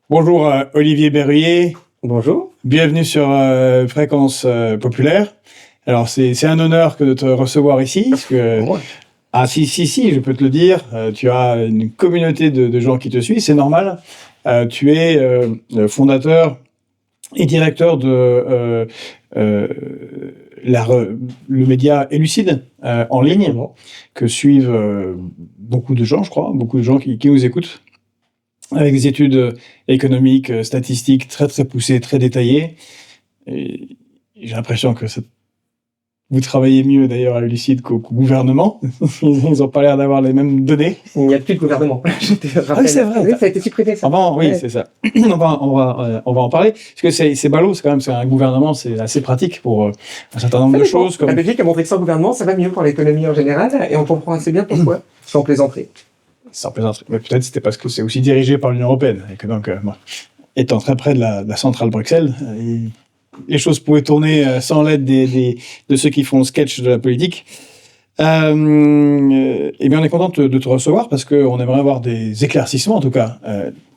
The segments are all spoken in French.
Bonjour Olivier Berruyer, Bonjour. bienvenue sur Fréquence Populaire. Alors c'est un honneur que de te recevoir ici, parce que Moi. si, je peux te le dire, tu as une communauté de gens qui te suivent, c'est normal. Tu es fondateur et directeur de le média Élucide en ligne, Exactement. que suivent beaucoup de gens, je crois, beaucoup de gens qui nous écoutent, avec des études économiques, statistiques très très poussées, très détaillées. Et j'ai l'impression que vous travaillez mieux d'ailleurs à Élucide qu'au gouvernement. Ils n'ont pas l'air d'avoir les mêmes données. Il n'y a plus de gouvernement. Je te rappelle. Oui, c'est vrai. Oui, ça a été supprimé, ça. Oui, Ouais. c'est ça. On va en parler. Parce que c'est ballot, c'est quand même, c'est un gouvernement, c'est assez pratique pour un certain nombre de choses. Comme... La Belgique a montré que sans gouvernement, ça va mieux pour l'économie en général, et on comprend assez bien pourquoi, sans plaisanterie. Sans plaisanterie. Mais peut-être c'était parce que c'est aussi dirigé par l'Union européenne. Et que donc, étant très près de la centrale Bruxelles, les choses pouvaient tourner sans l'aide de ceux qui font le sketch de la politique. Eh bien, on est content de te recevoir parce qu'on aimerait avoir des éclaircissements, en tout cas.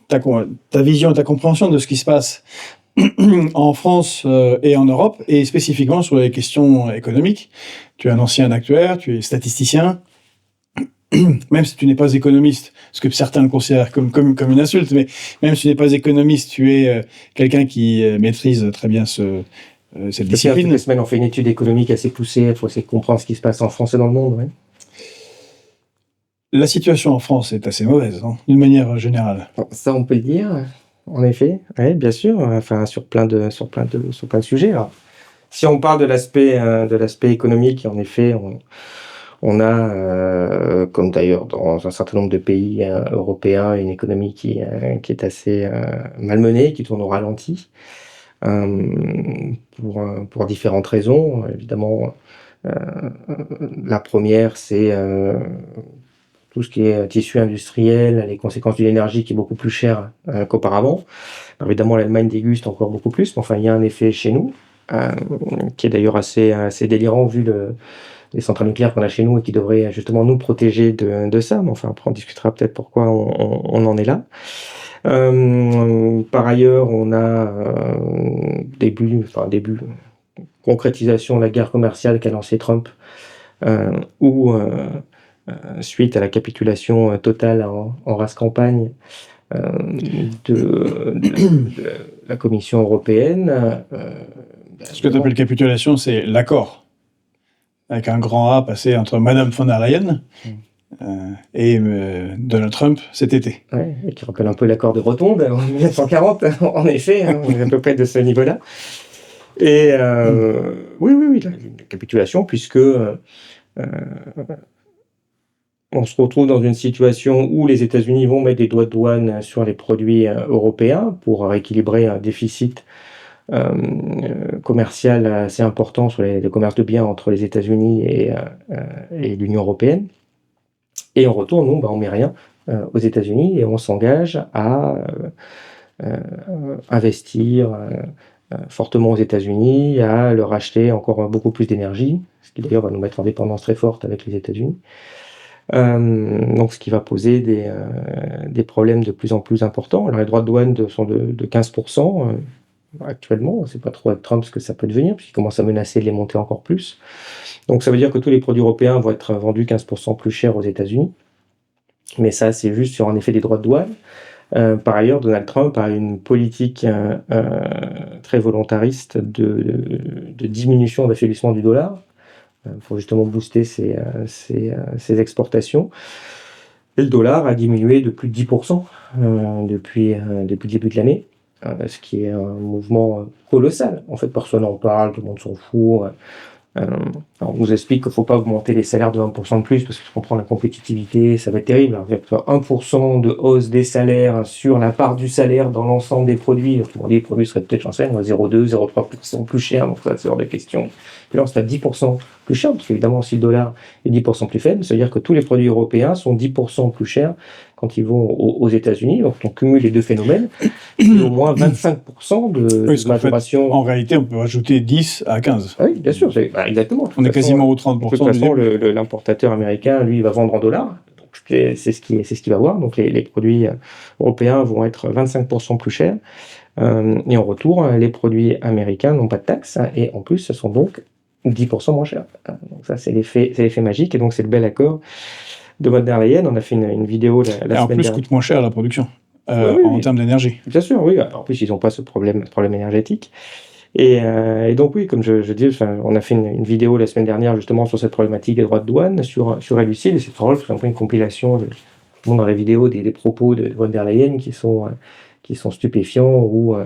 Ta vision, ta compréhension de ce qui se passe en France et en Europe, et spécifiquement sur les questions économiques. Tu es un ancien actuaire, tu es statisticien, même si tu n'es pas économiste, ce que certains le considèrent comme une insulte, mais même si tu n'es pas économiste, tu es quelqu'un qui maîtrise très bien cette discipline. Toutes les semaines, on fait une étude économique assez poussée, il faut essayer de comprendre ce qui se passe en France et dans le monde. Ouais. La situation en France est assez mauvaise, hein, d'une manière générale. Bon, ça, on peut le dire, en effet. Oui, bien sûr. Enfin, sur plein de sujets. Alors, si on parle de l'aspect économique, en effet, on a, comme d'ailleurs dans un certain nombre de pays européens, une économie qui est assez malmenée, qui tourne au ralenti, pour différentes raisons. Évidemment, la première, c'est tout ce qui est tissu industriel, les conséquences d'une énergie qui est beaucoup plus chère qu'auparavant. Alors, évidemment, l'Allemagne déguste encore beaucoup plus, mais enfin, il y a un effet chez nous, qui est d'ailleurs assez délirant vu les centrales nucléaires qu'on a chez nous et qui devraient justement nous protéger de ça. Mais enfin, après, on discutera peut-être pourquoi on en est là. Par ailleurs, on a concrétisation de la guerre commerciale qu'a lancée Trump, où suite à la capitulation totale en race campagne de la Commission européenne. Ce que tu appelles capitulation, c'est l'accord, avec un grand A passé entre Madame von der Leyen et Donald Trump cet été. Ouais, et qui rappelle un peu l'accord de Rotonde en 1940, en effet, on est à peu près de ce niveau-là. Et oui, la capitulation, puisque on se retrouve dans une situation où les États-Unis vont mettre des droits de douane sur les produits européens pour rééquilibrer un déficit commercial assez important sur les commerces de biens entre les États-Unis et l'Union européenne. Et en retour, nous, on met rien aux États-Unis et on s'engage à investir fortement aux États-Unis, à leur acheter encore beaucoup plus d'énergie, ce qui d'ailleurs va nous mettre en dépendance très forte avec les États-Unis. Donc, ce qui va poser des problèmes de plus en plus importants. Alors, les droits de douane sont de 15%. Actuellement, on ne sait pas trop avec Trump ce que ça peut devenir, puisqu'il commence à menacer de les monter encore plus. Donc ça veut dire que tous les produits européens vont être vendus 15% plus cher aux États-Unis. Mais ça, c'est juste sur en effet des droits de douane. Par ailleurs, Donald Trump a une politique très volontariste de diminution, d'affaiblissement du dollar, pour justement booster ses exportations. Et le dollar a diminué de plus de 10% depuis le début de l'année. Ce qui est un mouvement colossal. En fait, personne n'en parle, tout le monde s'en fout. On nous explique qu'il ne faut pas augmenter les salaires de 1% de plus parce que je comprends la compétitivité, ça va être terrible. Alors, 1% de hausse des salaires sur la part du salaire dans l'ensemble des produits. Les produits seraient peut-être, j'en sais, 0,2, 0,3% plus cher, donc ça, c'est hors de question. Puis là, on serait 10% plus cher, parce qu'évidemment, si le dollar est 10% plus faible, ça veut dire que tous les produits européens sont 10% plus chers quand ils vont aux États-Unis. Donc, on cumule les deux phénomènes. Et au moins 25% de majoration. En fait, en réalité, on peut rajouter 10 à 15. Ah oui, bien sûr, exactement. On est quasiment aux 30%. De toute façon, l'importateur américain, lui, il va vendre en dollars. Donc, c'est ce qui va voir. Donc les produits européens vont être 25% plus chers. Et en retour, les produits américains n'ont pas de taxes et en plus, ce sont donc 10% moins chers. Donc ça, c'est l'effet magique et donc c'est le bel accord de von der Leyen. On a fait une vidéo la Et semaine en plus, dernière. coûte moins cher la production Oui. en termes d'énergie. Bien sûr, oui. En plus, ils n'ont pas ce problème énergétique. Et donc oui, comme je dis, on a fait une vidéo la semaine dernière justement sur cette problématique des droits de douane sur Elucid, et c'est drôle, c'est un peu une compilation dans la vidéo des propos de von der Leyen qui sont stupéfiants, où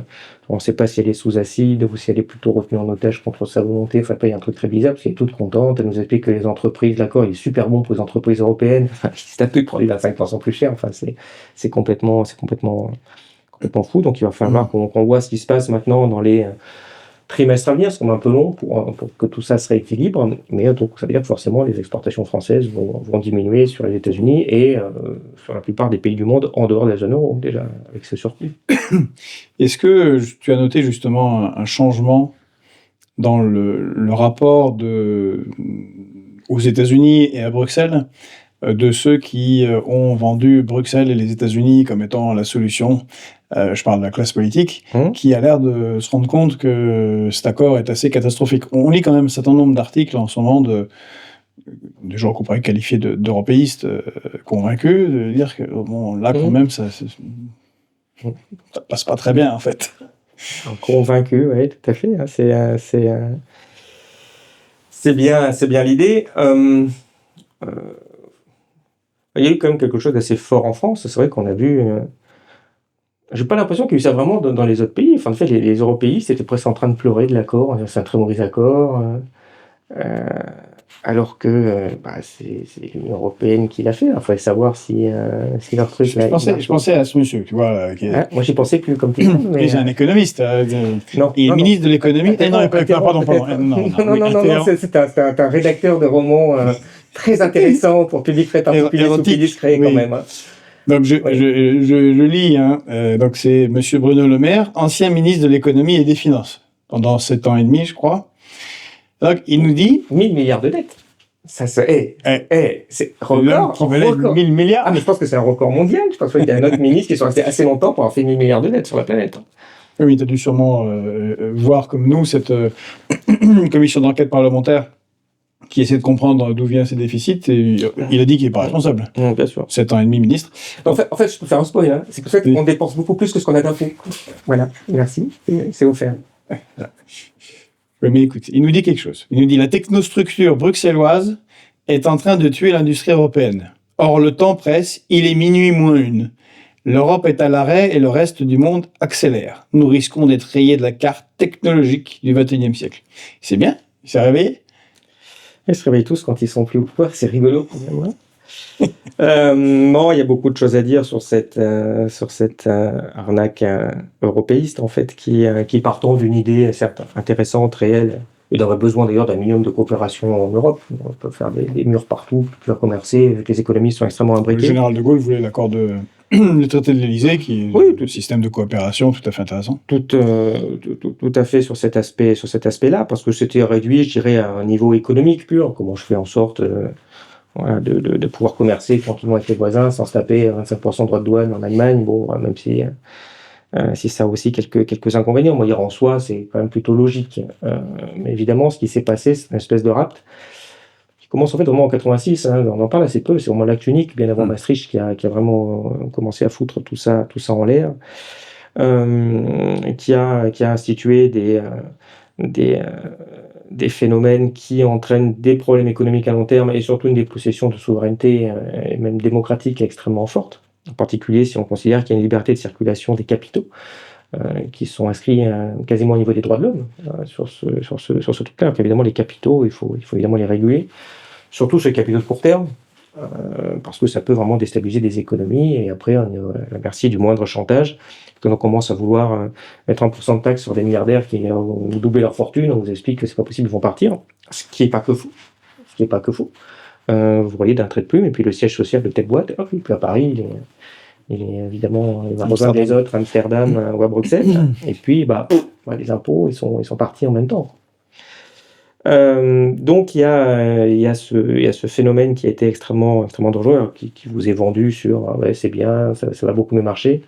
on ne sait pas si elle est sous acide ou si elle est plutôt retenue en otage contre sa volonté. Enfin, il y a un truc très bizarre, parce qu'elle est toute contente, elle nous explique que les entreprises, l'accord il est super bon pour les entreprises européennes, enfin, c'est un truc produit 25% plus cher, enfin, c'est complètement fou. Donc il va falloir qu'on voit ce qui se passe maintenant dans les trimestres à venir, ce sera un peu long pour que tout ça se rééquilibre, mais donc ça veut dire que forcément les exportations françaises vont diminuer sur les États-Unis et sur la plupart des pays du monde en dehors de la zone euro, déjà, avec ce surplus. Est-ce que tu as noté justement un changement dans le rapport aux États-Unis et à Bruxelles de ceux qui ont vendu Bruxelles et les États-Unis comme étant la solution, je parle de la classe politique, qui a l'air de se rendre compte que cet accord est assez catastrophique. On lit quand même un certain nombre d'articles en ce moment de gens qu'on pourrait qualifier d'européistes convaincus, de dire que bon, là quand même ça passe pas très bien en fait. Convaincu, oui, tout à fait. C'est bien l'idée. Il y a eu quand même quelque chose d'assez fort en France. C'est vrai qu'on a vu. J'ai pas l'impression qu'il y a eu ça vraiment dans les autres pays. Enfin, en fait, les européistes étaient presque en train de pleurer de l'accord. C'est un très mauvais accord. Alors que c'est l'Union européenne qui l'a fait. Il faudrait savoir si leur truc. Je pensais à ce monsieur, tu vois. Moi, j'y pensais plus comme tout le monde. Mais c'est un économiste. Il est ministre de l'économie. Non, c'est un rédacteur de romans très intéressant pour public fait un peu plus discret quand même. Donc je lis, donc c'est monsieur Bruno Le Maire, ancien ministre de l'économie et des finances, pendant 7 ans et demi, je crois. Donc il nous dit 1000 milliards de dettes. Ça c'est record. 1000 milliards. Ah mais je pense que c'est un record mondial. Je pense qu'il y a un autre ministre qui sont restés assez longtemps pour avoir fait 1000 milliards de dettes sur la planète. Oui, tu as dû sûrement voir comme nous cette commission d'enquête parlementaire qui essaie de comprendre d'où viennent ces déficits, et il a dit qu'il n'est pas responsable. Bien sûr. 7 ans et demi ministre. En fait, je peux faire un spoil. C'est pour ça qu'on dépense beaucoup plus que ce qu'on a d'impôts. Voilà, merci. C'est offert. Oui, mais écoute, il nous dit quelque chose. Il nous dit « La technostructure bruxelloise est en train de tuer l'industrie européenne. Or, le temps presse, il est minuit moins une. L'Europe est à l'arrêt et le reste du monde accélère. Nous risquons d'être rayés de la carte technologique du XXIe siècle. » C'est bien, il s'est réveillé. Ils se réveillent tous quand ils sont plus au pouvoir, c'est rigolo quand même. Non, il y a beaucoup de choses à dire sur cette arnaque européiste en fait, qui partant d'une idée certes intéressante, réelle, et aurait besoin d'ailleurs d'un minimum de coopération en Europe. On peut faire des murs partout, pouvoir commercer, les économies sont extrêmement imbriquées. Le général de Gaulle voulait l'accord le traité de l'Élysée, qui est un système de coopération tout à fait intéressant. Tout à fait sur cet aspect-là, parce que c'était réduit, je dirais, à un niveau économique pur. Comment je fais en sorte de pouvoir commercer tranquillement avec les voisins sans se taper 25% de droits de douane en Allemagne, même si ça a aussi quelques inconvénients. Moi, dire en soi, c'est quand même plutôt logique. Mais évidemment, ce qui s'est passé, c'est une espèce de rapt qui commence en fait vraiment en 86. On en parle assez peu, c'est vraiment l'acte unique, bien avant Maastricht, qui a vraiment commencé à foutre tout ça en l'air, qui a institué des phénomènes qui entraînent des problèmes économiques à long terme et surtout une dépossession de souveraineté et même démocratique extrêmement forte. En particulier si on considère qu'il y a une liberté de circulation des capitaux qui sont inscrits quasiment au niveau des droits de l'homme sur ce truc-là. Donc évidemment les capitaux, il faut évidemment les réguler, surtout sur les capitaux de court terme, parce que ça peut vraiment déstabiliser des économies et après on est à la merci du moindre chantage. Quand on commence à vouloir mettre 1% de taxe sur des milliardaires qui ont doublé leur fortune, on vous explique que c'est pas possible, ils vont partir, ce qui est pas que faux. Vous voyez d'un trait de plume, et puis le siège social de telle boîte, et puis à Paris, il est évidemment, il va rejoindre les autres, Amsterdam ou à Bruxelles, et puis les impôts, ils sont partis en même temps. Donc il y a ce phénomène qui a été extrêmement dangereux, alors qui vous est vendu sur: «Ah ouais, c'est bien, ça va beaucoup mieux marcher».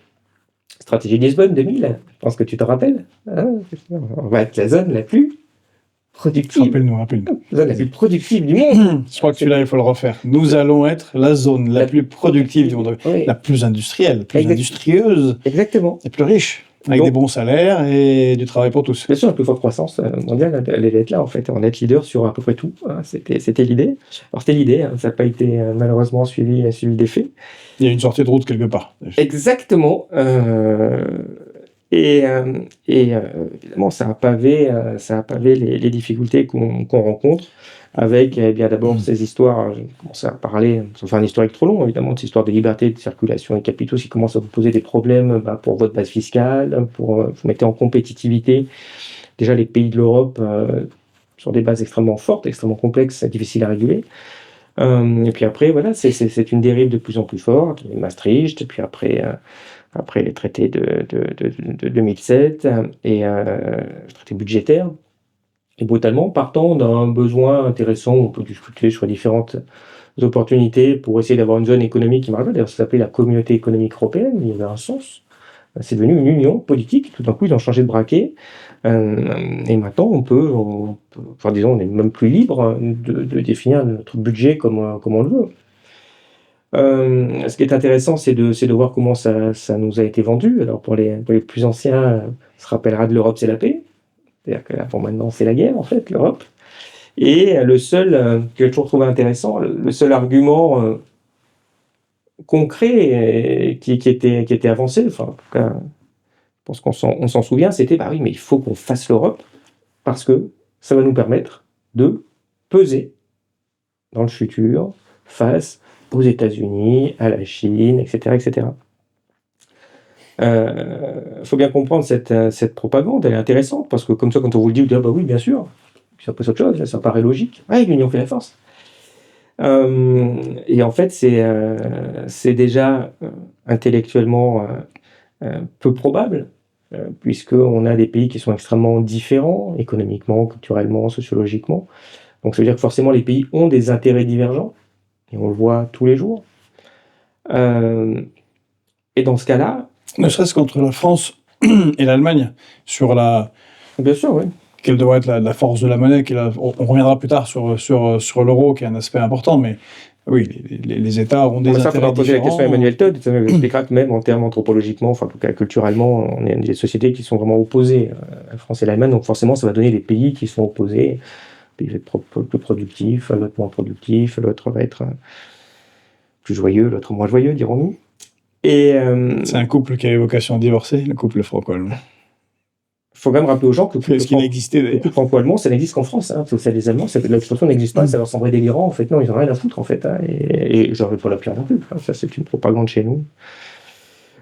Stratégie Lisbonne 2000, je pense que tu te rappelles? Hein? On va être la zone la plus productive, Rappelle-nous. la zone la plus productive du monde. Je crois que celui-là, il faut le refaire. Nous allons être la zone la plus productive du monde, Oui, la plus industrielle, plus Exact- industrieuse exactement. et plus riche, avec Donc- des bons salaires et du travail pour tous. Bien sûr, la plus forte croissance mondiale, elle allait être là, en fait. On est leader sur à peu près tout, hein. C'était l'idée. Alors, c'était l'idée, hein, ça n'a pas été malheureusement suivi des faits. Il y a une sortie de route quelque part. Exactement. Évidemment, ça a pavé les difficultés qu'on rencontre avec, eh bien, d'abord ces histoires. Je commence à parler, sans faire un historique trop long, évidemment, de ces histoires de liberté de circulation et capitaux qui commencent à vous poser des problèmes pour votre base fiscale, pour vous mettez en compétitivité. Déjà, les pays de l'Europe sur des bases extrêmement fortes, extrêmement complexes, difficiles à réguler. Et puis après, voilà, c'est une dérive de plus en plus forte, les Maastricht, et puis après les traités de 2007 et le traité budgétaire. Et brutalement, partant d'un besoin intéressant, on peut discuter sur différentes opportunités pour essayer d'avoir une zone économique qui marche bien. D'ailleurs, ça s'appelait la Communauté économique européenne, il y avait un sens. C'est devenu une union politique. Tout d'un coup, ils ont changé de braquet. Et maintenant, enfin, disons, on est même plus libre de définir notre budget comme on le veut. Ce qui est intéressant, c'est de voir comment ça nous a été vendu. Alors, pour les plus anciens, on se rappellera de l'Europe, c'est la paix. C'est-à-dire que là, pour maintenant, c'est la guerre, en fait, l'Europe. Et le seul, que j'ai toujours trouvé intéressant, le seul argument concret qui était avancé, enfin, en tout cas, je pense qu'on s'en souvient, c'était: bah oui, mais il faut qu'on fasse l'Europe parce que ça va nous permettre de peser dans le futur face aux États-Unis, à la Chine, etc., etc. Faut bien comprendre cette propagande, elle est intéressante parce que comme ça, quand on vous le dit, vous dites: ah bah oui, bien sûr. Puis après, c'est autre chose, ça paraît logique. Ouais, l'union fait la force. Et en fait, c'est déjà intellectuellement peu probable, puisqu'on a des pays qui sont extrêmement différents, économiquement, culturellement, sociologiquement. Donc ça veut dire que forcément les pays ont des intérêts divergents, et on le voit tous les jours. Et dans ce cas-là, Ne serait-ce qu'entre la France et l'Allemagne, sur bien sûr, oui. quelle devrait être la force de la monnaie. On reviendra plus tard sur l'euro, qui est un aspect important, mais oui, les États ont des Ça, il faudra intérêts poser la question à différents. Emmanuel Todd. Ça expliquera que même en termes anthropologiquement, enfin en tout cas culturellement, on est des sociétés qui sont vraiment opposées, la France et l'Allemagne. Donc forcément, ça va donner des pays qui sont opposés. Un pays va être plus productif, l'autre moins productif, l'autre va être plus joyeux, l'autre moins joyeux, dirons-nous. Et C'est un couple qui a vocation à divorcer, le couple franco-allemand. il faut quand même rappeler aux gens que Est-ce qu'il a existé le d'ailleurs? couple franco-allemand, ça n'existe qu'en France. Hein. Ça, les Allemands, l'expression n'existe pas, ça leur semblerait délirant. En fait, non, ils n'ont rien à foutre, en fait. Hein. Et j'en veux pas la pire non plus. Hein. Ça, c'est une propagande chez nous.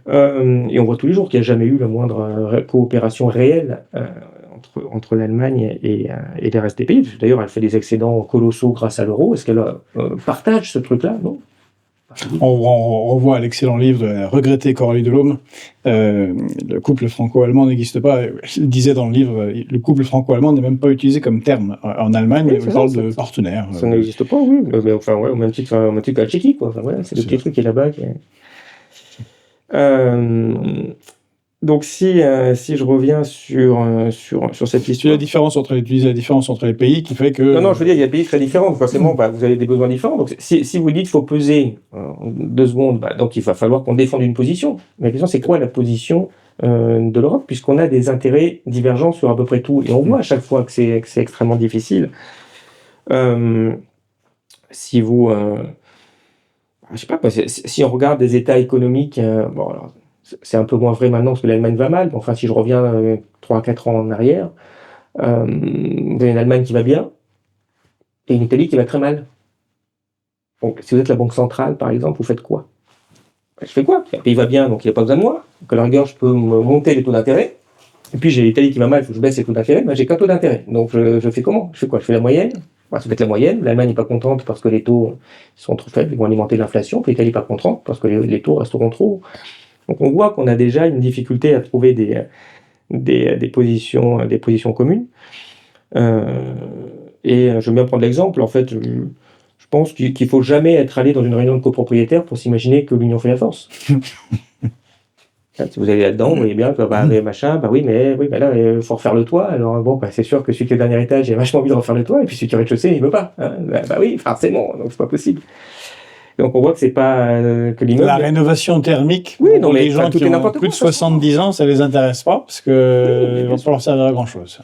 Et on voit tous les jours qu'il n'y a jamais eu la moindre coopération réelle entre l'Allemagne et les restes des pays. D'ailleurs, elle fait des excédents colossaux grâce à l'euro. Est-ce qu'elle partage ce truc-là? Non. On revoit l'excellent livre de la regrettée Coralie Delhomme. Le couple franco-allemand n'existe pas. Elle disait dans le livre, le couple franco-allemand n'est même pas utilisé comme terme. En Allemagne, Oui, on parle de partenaires. Ça n'existe pas, oui. Mais enfin, ouais, au même titre que la Tchéquie, quoi. Enfin, voilà, c'est le petit truc qui est là-bas. Donc, si je reviens sur cette Tu histoire. utilises la différence entre les pays qui fait que. Non, je veux dire, il y a des pays très différents. Donc forcément, vous avez des besoins différents. Donc, si vous dites qu'il faut peser en 2 secondes, donc il va falloir qu'on défende une position. Mais la question, c'est quoi la position de l'Europe, puisqu'on a des intérêts divergents sur à peu près tout. Et on voit à chaque fois que c'est extrêmement difficile. Si vous. Je sais pas, si on regarde des états économiques. Bon, alors, c'est un peu moins vrai maintenant parce que l'Allemagne va mal. Mais enfin, si je reviens 3 à 4 ans en arrière, vous avez une Allemagne qui va bien et une Italie qui va très mal. Donc, si vous êtes la banque centrale, par exemple, vous faites quoi? Je fais quoi? Le pays va bien, donc il n'a pas besoin de moi. Donc, à la rigueur, je peux monter les taux d'intérêt. Et puis, j'ai l'Italie qui va mal, il faut que je baisse les taux d'intérêt. Ben, j'ai qu'un taux d'intérêt. Donc, je fais comment? Je fais quoi? Je fais la moyenne. Ça va être la moyenne. L'Allemagne n'est pas contente parce que les taux sont trop faibles, ils vont alimenter l'inflation. Puis l'Italie n'est pas contente parce que les taux resteront trop hauts. Donc, on voit qu'on a déjà une difficulté à trouver des positions communes. Et je vais bien prendre l'exemple. En fait, je pense qu'il ne faut jamais être allé dans une réunion de copropriétaires pour s'imaginer que l'union fait la force. Si vous allez là-dedans, vous voyez bien que machin, oui, mais là, il faut refaire le toit. Alors bon, c'est sûr que celui qui est au dernier étage, il a vachement envie de refaire le toit, et puis celui qui est au rez-de-chaussée, il veut pas. Hein. Oui, forcément, donc c'est pas possible. Donc on voit que c'est pas que l'immeuble. La rénovation thermique, oui, pour les gens qui ont plus de 70 ans, ça les intéresse pas, parce que ils vont pas leur servir à grand chose.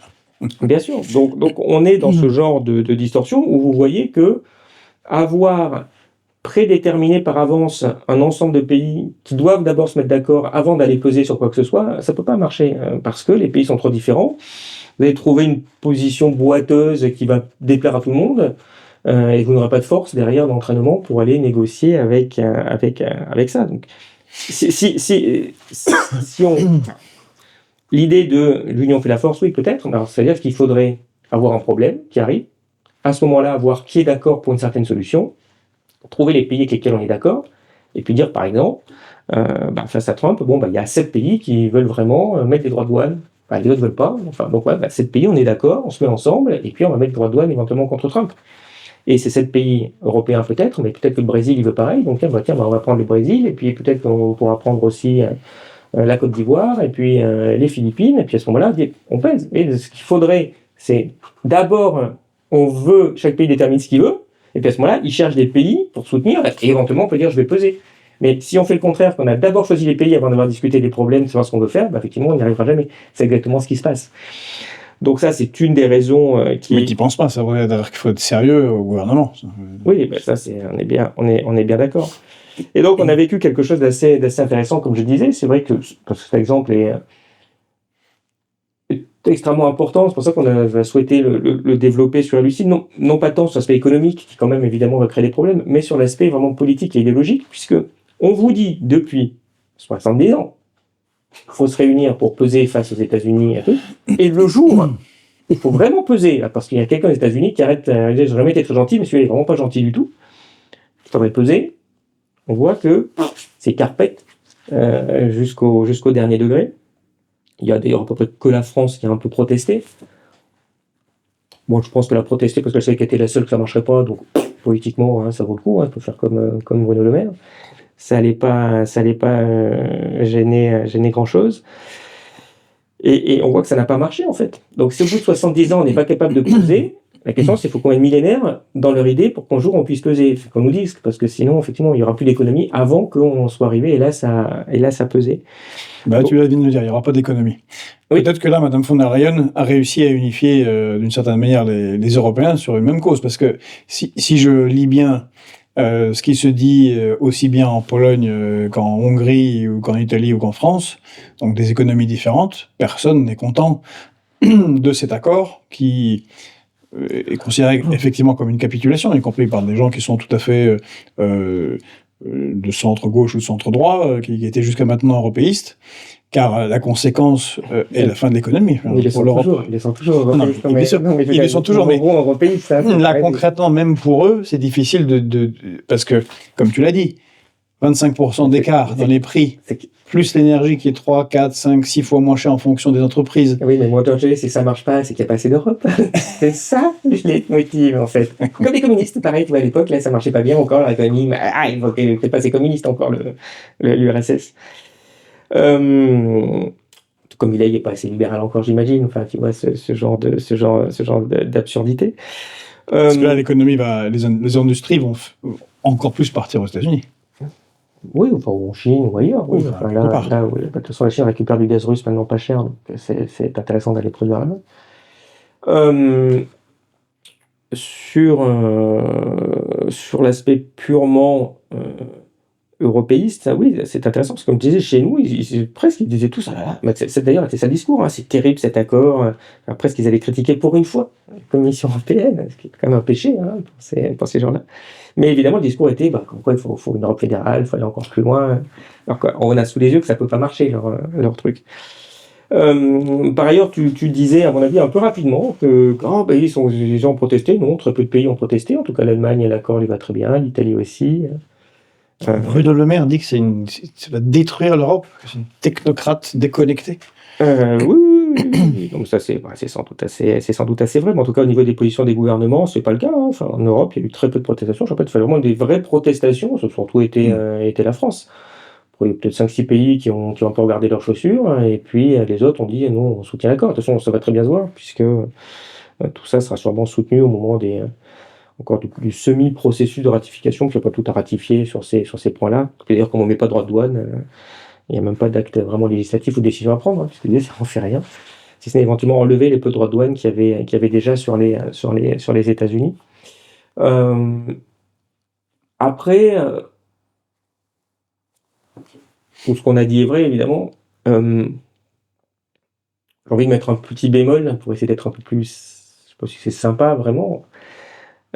Bien sûr. Donc on est dans ce genre de distorsion où vous voyez que avoir prédéterminé par avance un ensemble de pays qui doivent d'abord se mettre d'accord avant d'aller peser sur quoi que ce soit, ça peut pas marcher parce que les pays sont trop différents. Vous allez trouver une position boiteuse qui va déplaire à tout le monde et vous n'aurez pas de force derrière d'entraînement pour aller négocier avec ça. Donc, si on... L'idée de l'union fait la force, oui, peut-être. Alors, c'est-à-dire qu'il faudrait avoir un problème qui arrive, à ce moment-là, voir qui est d'accord pour une certaine solution, trouver les pays avec lesquels on est d'accord, et puis dire, par exemple, face à Trump, il y a 7 pays qui veulent vraiment mettre les droits de douane. Les autres ne veulent pas. 7 pays, on est d'accord, on se met ensemble, et puis on va mettre les droits de douane éventuellement contre Trump. Et c'est 7 pays européens peut-être, mais peut-être que le Brésil, il veut pareil. Donc, on va prendre le Brésil, et puis peut-être qu'on pourra prendre aussi la Côte d'Ivoire, et puis les Philippines, et puis à ce moment-là, on pèse. Et ce qu'il faudrait, c'est d'abord, chaque pays détermine ce qu'il veut, et puis à ce moment-là, il cherche des pays pour soutenir, et éventuellement, on peut dire, je vais peser. Mais si on fait le contraire, qu'on a d'abord choisi les pays avant d'avoir discuté des problèmes, de savoir ce qu'on veut faire, effectivement, on n'y arrivera jamais. C'est exactement ce qui se passe. Donc ça, c'est une des raisons qui... Mais tu ne penses pas, ça veut dire qu'il faut être sérieux au gouvernement. Oui, ça, on est bien d'accord. Et donc, on a vécu quelque chose d'assez intéressant, comme je disais. C'est vrai que cet exemple est extrêmement important. C'est pour ça qu'on a souhaité le développer sur la Lucide. Non pas tant sur l'aspect économique, qui quand même, évidemment, va créer des problèmes, mais sur l'aspect vraiment politique et idéologique, puisque on vous dit depuis 70 ans qu'il faut se réunir pour peser face aux États-Unis et tout. Et le jour, il faut vraiment peser, parce qu'il y a quelqu'un aux États-Unis qui arrête de dire « J'aurais jamais été très gentil, mais celui-là, il n'est vraiment pas gentil du tout. » Il faudrait peser. On voit que c'est carpette jusqu'au dernier degré. Il y a d'ailleurs à peu près que la France qui a un peu protesté. Bon, je pense qu'elle a protesté parce qu'elle savait qu'elle était la seule que ça ne marcherait pas, donc politiquement, ça vaut le coup, elle peut faire comme Bruno Le Maire. Ça n'allait pas gêner grand-chose. Et on voit que ça n'a pas marché, en fait. Donc, si au bout de 70 ans, on n'est pas capable de peser, la question, c'est qu'il faut qu'on ait millénaires dans leur idée pour qu'un jour on puisse peser, qu'on nous dise, parce que sinon, effectivement, il n'y aura plus d'économie avant qu'on soit arrivé, et là, ça pesait. Tu viens de le dire, il n'y aura pas d'économie. Oui. Peut-être que là, Mme von der Leyen a réussi à unifier d'une certaine manière les Européens sur une même cause, parce que si je lis bien ce qui se dit aussi bien en Pologne qu'en Hongrie ou qu'en Italie ou qu'en France, donc des économies différentes, personne n'est content de cet accord qui est considéré effectivement comme une capitulation, y compris par des gens qui sont tout à fait de centre-gauche ou de centre-droit, qui étaient jusqu'à maintenant européistes, car la conséquence est la fin de l'économie. Ils les sont toujours. Ils les sont toujours, mais européistes. Là, concrètement, même pour eux, c'est difficile parce que, comme tu l'as dit, 25% d'écart dans les prix, plus l'énergie qui est 3, 4, 5, 6 fois moins chère en fonction des entreprises. Oui, mais moi, c'est que ça marche pas, c'est qu'il n'y a pas assez d'Europe. C'est ça, je les motive, en fait. Comme les communistes, pareil, tu vois, à l'époque, là, ça marchait pas bien encore, l'économie, il n'était pas assez communiste encore, l'URSS. Comme il n'est pas assez libéral encore, j'imagine. Enfin, tu vois, ce genre d'absurdité. Parce que là, l'économie les industries vont encore plus partir aux États-Unis. Oui, enfin, en Chine ou ailleurs. Oui. Enfin, là où, de toute façon, la Chine récupère du gaz russe maintenant pas cher, donc c'est intéressant d'aller produire là-bas. Sur l'aspect purement européiste, oui, c'est intéressant, parce que comme tu disais, chez nous, ils disaient tous, d'ailleurs, c'était ça le discours, c'est terrible cet accord, presque ils allaient critiquer pour une fois la Commission européenne, ce qui est quand même un péché pour ces gens-là. Mais évidemment, le discours était comme quoi il faut une Europe fédérale, il faut aller encore plus loin. Alors on a sous les yeux que ça ne peut pas marcher, leur truc. Par ailleurs, tu disais, à mon avis, un peu rapidement que ils ont protesté. Non, très peu de pays ont protesté. En tout cas, l'Allemagne, l'accord lui va très bien, l'Italie aussi. Bruno Le Maire dit que ça va détruire l'Europe, que c'est une technocrate déconnectée. Oui, oui. Donc ça, c'est sans doute assez vrai. Mais en tout cas, au niveau des positions des gouvernements, c'est pas le cas. Hein. Enfin, en Europe, il y a eu très peu de protestations. Je rappelle, il fallait vraiment des vraies protestations. Ça a surtout été la France. Il y a peut-être 5-6 pays qui ont un peu regardé leurs chaussures, hein, et puis les autres ont dit non, on soutient l'accord. De toute façon, ça va très bien se voir, puisque tout ça sera sûrement soutenu au moment encore du semi-processus de ratification, qu'il n'y a pas tout à ratifier sur ces points-là. C'est-à-dire, comme on ne met pas de droit de douane, il n'y a même pas d'acte vraiment législatif ou de décision à prendre, hein, puisque ça n'en fait rien. Si ce n'est éventuellement enlever les peu de droits de douane qu'il y avait déjà sur les États-Unis. Après, tout ce qu'on a dit est vrai, évidemment. J'ai envie de mettre un petit bémol pour essayer d'être un peu plus, je sais pas si c'est sympa vraiment.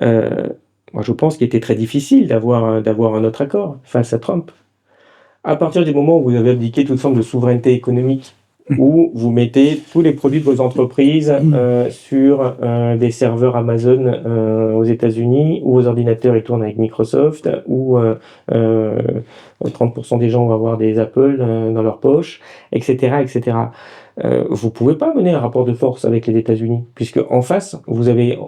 Moi, je pense qu'il était très difficile d'avoir un autre accord face à Trump. À partir du moment où vous avez abdiqué toute forme de souveraineté économique, où vous mettez tous les produits de vos entreprises sur des serveurs Amazon aux États-Unis, où vos ordinateurs ils tournent avec Microsoft, où 30% des gens vont avoir des Apple dans leur poche, etc., etc. Vous pouvez pas mener un rapport de force avec les États-Unis, puisque en face, vous avez...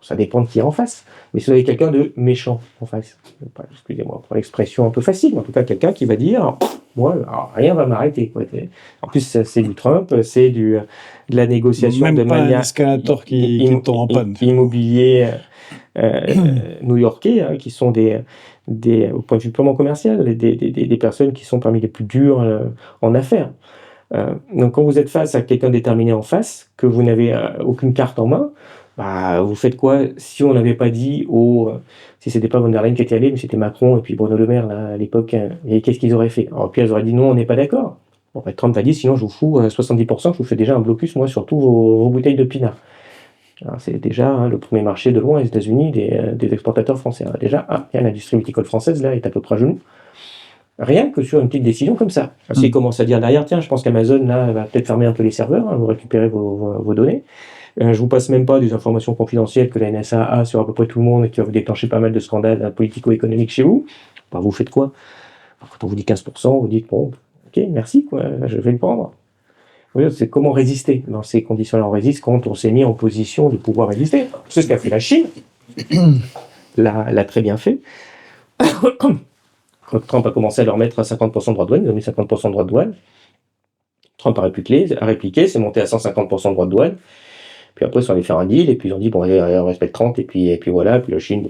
ça dépend de qui est en face, mais si vous avez quelqu'un de méchant en face, excusez-moi pour l'expression un peu facile, mais en tout cas quelqu'un qui va dire moi, rien va m'arrêter. En plus, c'est du Trump, c'est de la négociation même de pas manière un escalator qui tombe en panne. Immobilier new-yorkais, hein, qui sont au point de vue purement commercial, des personnes qui sont parmi les plus dures en affaires. Donc quand vous êtes face à quelqu'un déterminé en face, que vous n'avez aucune carte en main, bah, vous faites quoi? Si on n'avait pas dit si c'était pas von der Leyen qui était allé, mais c'était Macron et puis Bruno Le Maire là, à l'époque, et qu'est-ce qu'ils auraient fait? Alors puis elles auraient dit non, on n'est pas d'accord. Bon, bah, Trump a dit sinon je vous fous 70%, je vous fais déjà un blocus moi sur tous vos bouteilles de pinard. Alors, c'est déjà le premier marché de loin aux États-Unis des exportateurs français. Alors, déjà, l'industrie viticole française là est à peu près à genoux. Rien que sur une petite décision comme ça. S'ils commencent à dire derrière, tiens, je pense qu'Amazon là va peut-être fermer un peu les serveurs, hein, vous récupérez vos données. Je vous passe même pas des informations confidentielles que la NSA a sur à peu près tout le monde et qui va vous déclencher pas mal de scandales politico-économiques chez vous. Bah, vous faites quoi? Quand on vous dit 15%, vous dites bon, ok, merci, quoi, je vais le prendre. C'est comment résister dans ces conditions-là. On résiste quand on s'est mis en position de pouvoir résister. C'est ce qu'a fait la Chine. l'a très bien fait. Quand Trump a commencé à leur mettre à 50% de droits de douane, ils ont mis 50% de droits de douane. Trump a répliqué, c'est monté à 150% de droits de douane. Puis après, ils sont allés faire un deal, et puis ils ont dit, bon, allez, on respecte 30, et puis voilà, puis la Chine,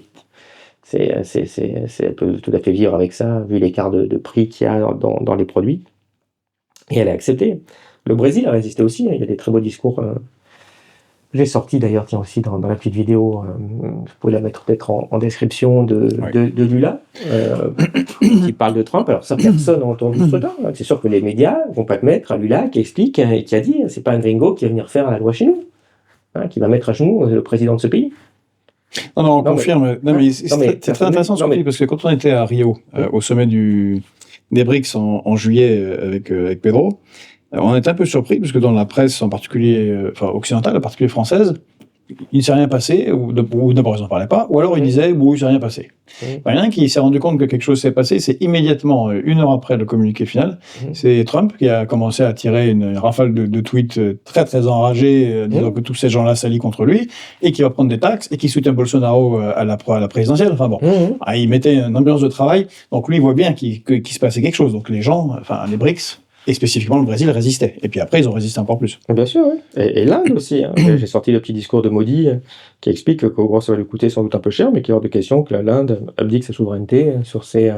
elle peut tout à fait vivre avec ça, vu l'écart de prix qu'il y a dans les produits. Et elle a accepté. Le Brésil a résisté aussi, il y a des très beaux discours. J'ai sorti d'ailleurs, tiens, aussi dans la petite vidéo, vous pouvez la mettre peut-être en description de Lula, qui parle de Trump. Alors ça, personne n'a entendu ce truc-là. C'est sûr que les médias vont pas te mettre à Lula qui explique et qui a dit, c'est pas un gringo qui va venir faire la loi chez nous, qui va mettre à genoux le président de ce pays. Non, on confirme. C'est très intéressant ce parce que quand on était à Rio, au sommet des BRICS en juillet avec Pedro, on était un peu surpris parce que dans la presse en particulier, occidentale, en particulier française, il ne s'est rien passé, ou d'abord ils n'en parlaient pas, ou alors ils disaient bon, il ne s'est rien passé. Rien qui s'est rendu compte que quelque chose s'est passé, c'est immédiatement, 1 heure après le communiqué final, c'est Trump qui a commencé à tirer une rafale de tweets très très enragés, disant que tous ces gens-là s'allient contre lui, et qui va prendre des taxes, et qui soutient Bolsonaro à la présidentielle. Enfin bon, il mettait une ambiance de travail, donc lui il voit bien qu'il se passait quelque chose. Donc les gens, les BRICS, et spécifiquement le Brésil résistait. Et puis après, ils ont résisté encore plus. Bien sûr, oui. Et l'Inde aussi. J'ai sorti le petit discours de Modi qui explique que ça va lui coûter sans doute un peu cher, mais qu'il est hors de question que l'Inde abdique sa souveraineté sur ces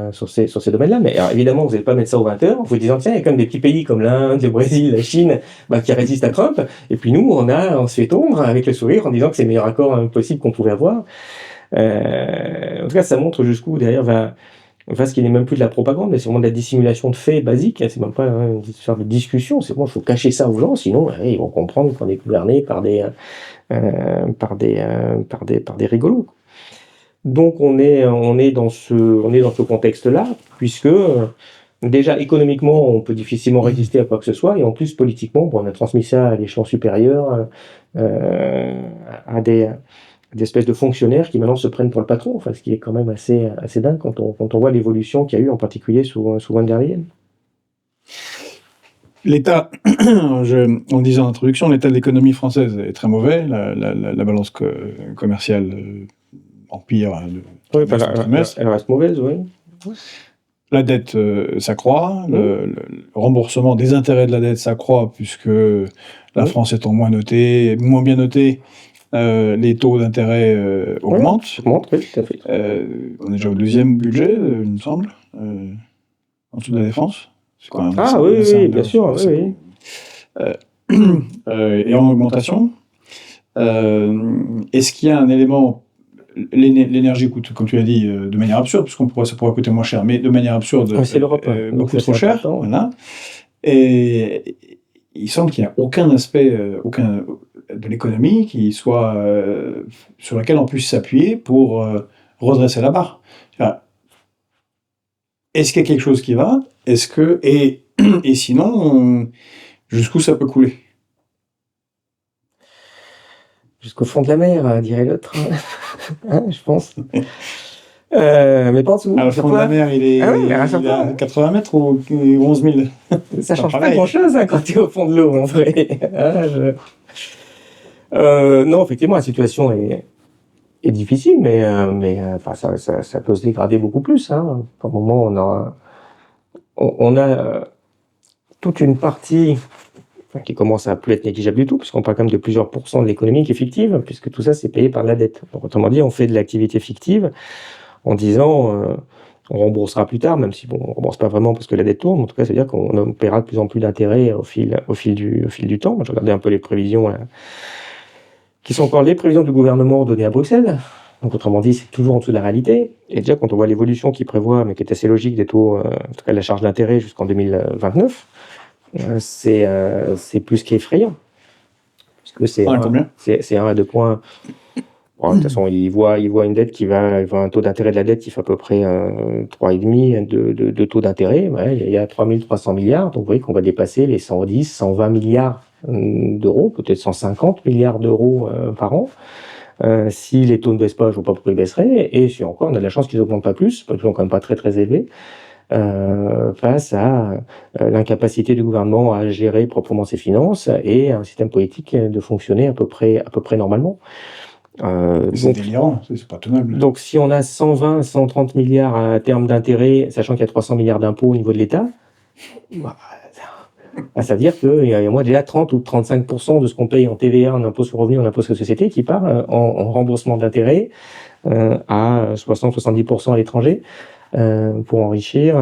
domaines-là. Mais alors, évidemment, vous n'allez pas mettre ça aux 20h en vous disant, tiens, il y a quand même des petits pays comme l'Inde, le Brésil, la Chine, qui résistent à Trump. Et puis nous, on se fait tondre avec le sourire en disant que c'est le meilleur accord possible qu'on pouvait avoir. En tout cas, ça montre jusqu'où derrière ce qui n'est même plus de la propagande, mais c'est vraiment de la dissimulation de faits basiques. C'est même pas une sorte de discussion. C'est bon, il faut cacher ça aux gens, sinon ils vont comprendre qu'on est gouverné par des rigolos. Donc on est dans ce contexte-là, puisque déjà économiquement on peut difficilement résister à quoi que ce soit, et en plus politiquement, on a transmis ça à l'échelon supérieur, à des espèces de fonctionnaires qui maintenant se prennent pour le patron, ce qui est quand même assez dingue quand on voit l'évolution qu'il y a eu en particulier sous von der Leyen. L'état, on disait en introduction, l'état de l'économie française est très mauvais. La balance commerciale empire Oui, trimestre en trimestre. elle reste mauvaise, oui. La dette s'accroît, le remboursement des intérêts de la dette s'accroît puisque la France étant moins bien notée, les taux d'intérêt augmentent. Augmente, oui, tout à fait. On est déjà au deuxième budget, il me semble, en dessous de la défense. C'est quand même oui, bien sûr, oui. Et en augmentation. Est-ce qu'il y a un élément... L'énergie coûte, comme tu l'as dit, de manière absurde, puisqu'on ça pourrait coûter moins cher, mais de manière absurde, c'est l'Europe, beaucoup trop cher. Voilà. Et il semble qu'il n'y a aucun aspect de l'économie qui soit sur lequel on puisse s'appuyer pour redresser la barre. Est-ce qu'il y a quelque chose qui va? Et sinon, jusqu'où ça peut couler? Jusqu'au fond de la mer, dirait l'autre. Hein, je pense. Mais pas en dessous. Alors, le fond de la mer, il a 80 mètres ou 11 000. Ça change pas grand-chose quand tu es au fond de l'eau, en vrai. Non, effectivement, la situation est difficile, mais ça peut se dégrader beaucoup plus. Hein. Par moment, on a toute une partie qui commence à plus être négligeable du tout, puisqu'on parle quand même de plusieurs pourcents de l'économie qui est fictive, puisque tout ça, c'est payé par la dette. Donc, autrement dit, on fait de l'activité fictive en disant on remboursera plus tard, même si on ne rembourse pas vraiment parce que la dette tourne. En tout cas, c'est-à-dire qu'on paiera de plus en plus d'intérêts au fil du temps. Moi, je regardais un peu les prévisions là, qui sont encore les prévisions du gouvernement données à Bruxelles. Donc, autrement dit, c'est toujours en dessous de la réalité. Et déjà, quand on voit l'évolution qu'ils prévoient, mais qui est assez logique des taux, en tout cas la charge d'intérêt jusqu'en 2029, c'est plus qu'effrayant. Puisque c'est 1 à 2 points. Bon, de toute façon, il voit une dette il voit un taux d'intérêt de la dette qui fait à peu près 3,5 de taux d'intérêt. Ouais, il y a 3300 milliards. Donc, vous voyez qu'on va dépasser les 110, 120 milliards d'euros, peut-être 150 milliards d'euros par an. Si les taux ne baissent pas, je ne vois pas pourquoi ils baisseraient. Et si encore, on a de la chance qu'ils n'augmentent pas plus, parce qu'ils sont quand même pas très très élevés. Face à l'incapacité du gouvernement à gérer proprement ses finances et un système politique de fonctionner à peu près normalement. C'est délirant, c'est pas tenable. Donc si on a 120, 130 milliards à terme d'intérêt, sachant qu'il y a 300 milliards d'impôts au niveau de l'État, ça veut dire qu'il y a moi déjà 30 ou 35% de ce qu'on paye en TVA, en impôt sur le revenu, en impôt sur la société, qui part en remboursement d'intérêt à 60-70% à l'étranger. Pour enrichir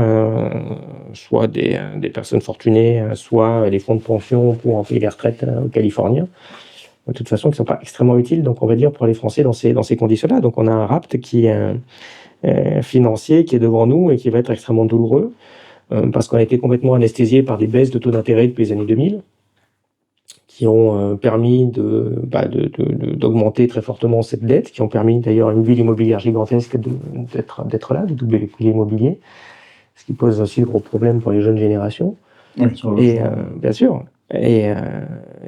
soit des personnes fortunées, soit les fonds de pension pour en payer les retraites aux Californiens. De toute façon, qui ne sont pas extrêmement utiles, donc on va dire pour les Français dans ces conditions-là. Donc on a un rapt qui est financier, qui est devant nous et qui va être extrêmement douloureux, parce qu'on a été complètement anesthésié par des baisses de taux d'intérêt depuis les années 2000, qui ont permis d'augmenter très fortement cette dette, qui ont permis d'ailleurs à une ville immobilière gigantesque d'être là, de doubler les prix immobiliers, ce qui pose aussi de gros problèmes pour les jeunes générations. Oui, bien sûr. Et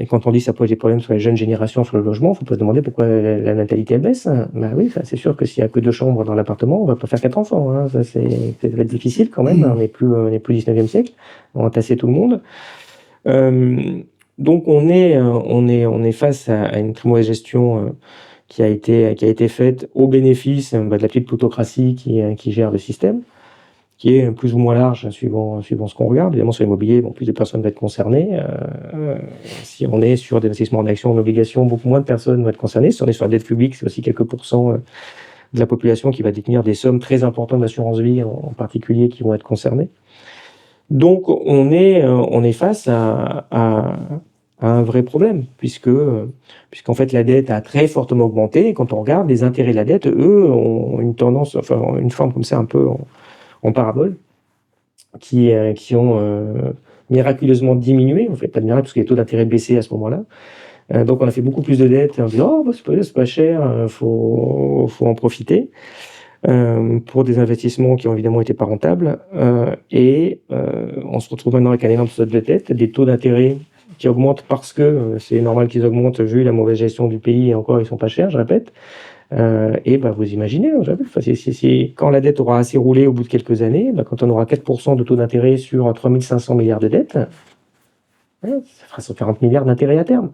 quand on dit que ça pose des problèmes sur les jeunes générations, sur le logement, il faut pas se demander pourquoi la natalité baisse. Ben oui, c'est sûr que s'il n'y a que 2 chambres dans l'appartement, on va pas faire 4 enfants. Hein. Ça va être difficile quand même. On n'est plus au 19e siècle. On va tasser tout le monde. Donc on est face à une très mauvaise gestion qui a été faite au bénéfice de la petite plutocratie qui gère le système, qui est plus ou moins large suivant ce qu'on regarde. Évidemment, sur l'immobilier, plus de personnes vont être concernées. Si on est sur des investissements en actions, en obligations, beaucoup moins de personnes vont être concernées. Si on est sur la dette publique, c'est aussi quelques pourcents de la population qui va détenir des sommes très importantes d'assurance vie en particulier qui vont être concernées. Donc on est face à un vrai problème, puisqu'en fait la dette a très fortement augmenté, et quand on regarde les intérêts de la dette, eux, ont une tendance, une forme comme ça un peu en parabole, qui ont miraculeusement diminué. On ne fait pas de miracle parce que les taux d'intérêt baissaient à ce moment-là. Donc on a fait beaucoup plus de dettes, et on dit c'est pas cher, faut en profiter. Pour des investissements qui ont évidemment été pas rentables, on se retrouve maintenant avec un énorme stock de dette, des taux d'intérêt qui augmentent parce que c'est normal qu'ils augmentent vu la mauvaise gestion du pays, et encore ils sont pas chers, je répète. Vous imaginez, quand la dette aura assez roulé au bout de quelques années, quand on aura 4% de taux d'intérêt sur 3500 milliards de dettes, Ouais, ça fera 140 milliards d'intérêts à terme.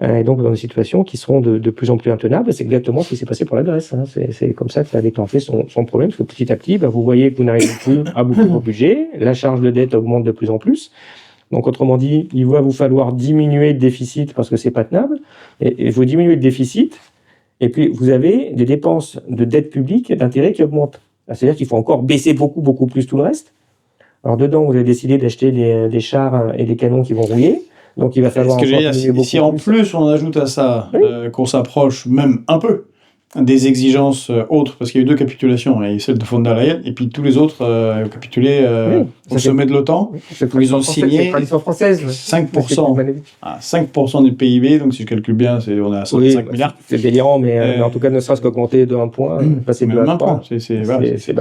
Et donc dans des situations qui seront de plus en plus intenables. C'est exactement ce qui s'est passé pour la Grèce. Hein. C'est comme ça que ça a déclenché son problème, parce que petit à petit, vous voyez que vous n'arrivez plus à boucler vos budgets, la charge de dette augmente de plus en plus. Donc autrement dit, il va vous falloir diminuer le déficit parce que c'est pas tenable. Et vous diminuez le déficit, et puis vous avez des dépenses de dette publique et d'intérêt qui augmentent. C'est-à-dire qu'il faut encore baisser beaucoup plus tout le reste. Alors dedans, vous avez décidé d'acheter des chars et des canons qui vont rouiller. Donc il va falloir si en plus on ajoute à ça qu'on s'approche même un peu des exigences autres, parce qu'il y a eu 2 capitulations, et celle de von der Leyen, et puis tous les autres ont capitulé au sommet de l'OTAN, où ils ont signé 5% du PIB, donc si je calcule bien, on est à 65 milliards. C'est délirant, mais en tout cas, ne serait-ce qu'augmenter de 1 point, passer de 2 à 3,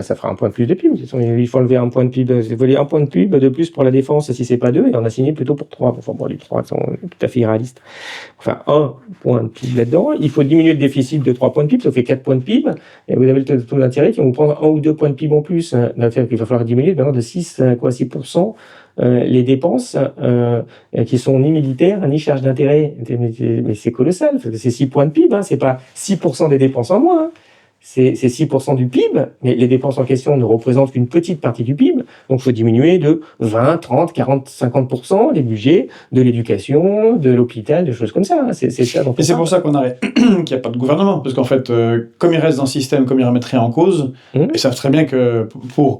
ça fera 1 point de plus de PIB. Il faut enlever 1 point de PIB. Il faut 1 point de PIB de plus pour la défense, si c'est pas 2, et on a signé plutôt pour 3. Enfin bon, les 3 sont tout à fait irréalistes. Enfin, 1 point de PIB là-dedans. Il faut diminuer le déficit de 3 points de PIB, ça fait 4 points de PIB, et vous avez le taux d'intérêt qui vont vous prendre 1 ou 2 points de PIB en plus. Il va falloir diminuer maintenant de 6% les dépenses qui sont ni militaires ni charges d'intérêt. Mais c'est colossal, c'est 6 points de PIB, c'est pas 6% des dépenses en moins. C'est 6% du PIB, mais les dépenses en question ne représentent qu'une petite partie du PIB. Donc, il faut diminuer de 20, 30, 40, 50% les budgets de l'éducation, de l'hôpital, des choses comme ça. C'est ça. Et c'est pour ça qu'on arrête, qu'il n'y a pas de gouvernement. Parce qu'en fait, comme ils restent dans le système, comme ils ne remettent rien en cause, ils savent très bien que pour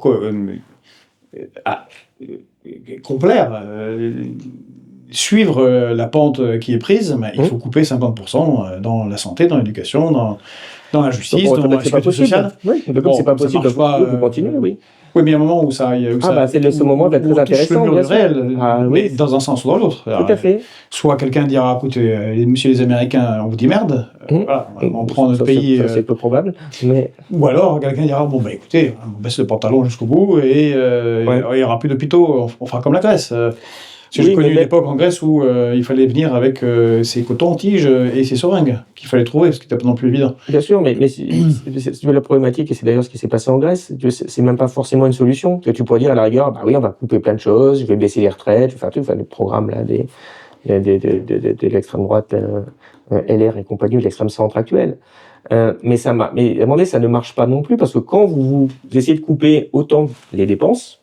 complaire, suivre la pente qui est prise, il faut couper 50% dans la santé, dans l'éducation, dans la justice, dans la sécurité sociale. Oui, comme c'est pas possible de continuer, oui. Oui, mais il y a un moment où ça... c'est ce moment va être très intéressant. Le réel, mais dans un sens ou dans l'autre. Tout à fait. Soit quelqu'un dira, écoutez, monsieur les Américains, on vous dit merde, voilà, on prend notre pays... C'est peu probable, mais... Ou alors, quelqu'un dira, écoutez, on baisse le pantalon jusqu'au bout, et il n'y aura plus d'hôpitaux, on fera comme la Grèce. J'ai connu une époque en Grèce où il fallait venir avec ses cotons-tiges et ses seringues qu'il fallait trouver, ce qui n'était pas non plus évident. Bien sûr, mais c'est la problématique, et c'est d'ailleurs ce qui s'est passé en Grèce. C'est même pas forcément une solution. Tu pourrais dire à la rigueur, oui, on va couper plein de choses, je vais baisser les retraites, les programmes là, de l'extrême droite, LR et compagnie, de l'extrême centre actuelle. Mais à un moment donné, ça ne marche pas non plus, parce que quand vous essayez de couper autant les dépenses,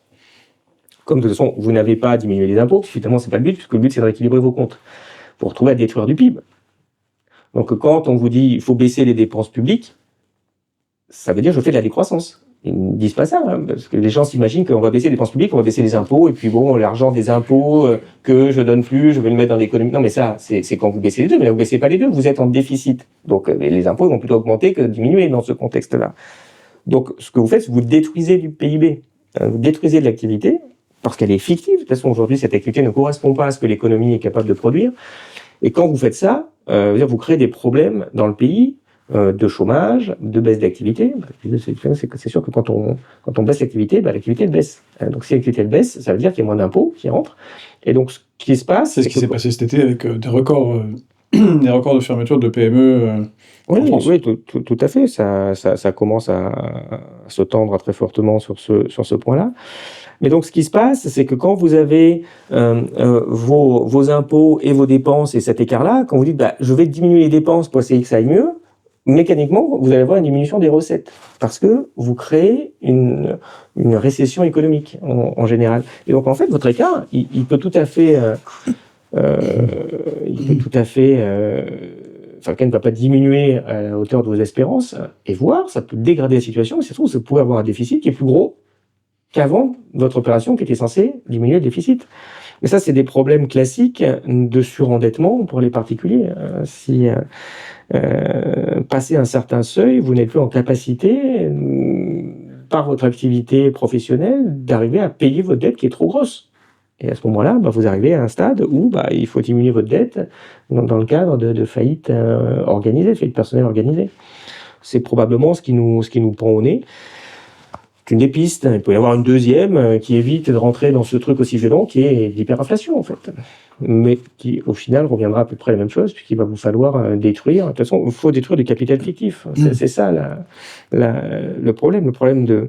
comme de toute façon, vous n'avez pas à diminuer les impôts, finalement, c'est pas le but, puisque le but, c'est de rééquilibrer vos comptes. Vous vous retrouvez à détruire du PIB. Donc, quand on vous dit il faut baisser les dépenses publiques, ça veut dire je fais de la décroissance. Ils ne disent pas ça, parce que les gens s'imaginent qu'on va baisser les dépenses publiques, on va baisser les impôts, et puis l'argent des impôts que je donne plus, je vais le mettre dans l'économie. Non, mais ça, c'est quand vous baissez les deux, mais là, vous baissez pas les deux, vous êtes en déficit. Donc, les impôts vont plutôt augmenter que diminuer dans ce contexte-là. Donc, ce que vous faites, c'est que vous détruisez du PIB. Vous détruisez de l'activité, parce qu'elle est fictive. De toute façon, aujourd'hui, cette activité ne correspond pas à ce que l'économie est capable de produire. Et quand vous faites ça, vous créez des problèmes dans le pays de chômage, de baisse d'activité. C'est sûr que quand on baisse l'activité, l'activité elle baisse. Donc si l'activité elle baisse, ça veut dire qu'il y a moins d'impôts qui rentrent. Et donc ce qui se passe, c'est ce qui s'est passé cet été avec des records de fermeture de PME. Oui, tout à fait. Ça commence à se tendre très fortement sur ce point-là. Mais donc, ce qui se passe, c'est que quand vous avez vos impôts et vos dépenses et cet écart-là, quand vous dites je vais diminuer les dépenses pour essayer que ça aille mieux, mécaniquement, vous allez avoir une diminution des recettes parce que vous créez une récession économique en général. Et donc, en fait, votre écart, il peut tout à fait... quelqu'un ne va pas diminuer à la hauteur de vos espérances, et voir, ça peut dégrader la situation, mais ça se trouve, vous pouvez avoir un déficit qui est plus gros qu'avant votre opération qui était censée diminuer le déficit. Mais ça, c'est des problèmes classiques de surendettement pour les particuliers. Si passé un certain seuil, vous n'êtes plus en capacité, par votre activité professionnelle, d'arriver à payer votre dette qui est trop grosse. Et à ce moment-là, vous arrivez à un stade où il faut diminuer votre dette dans le cadre de faillite organisée, de faillite personnelle organisée. C'est probablement ce qui nous prend au nez. C'est une des pistes. Il peut y avoir une deuxième qui évite de rentrer dans ce truc aussi violent qui est l'hyperinflation, en fait. Mais qui, au final, reviendra à peu près la même chose, puisqu'il va vous falloir détruire. De toute façon, il faut détruire du capital fictif. C'est ça le problème. Le problème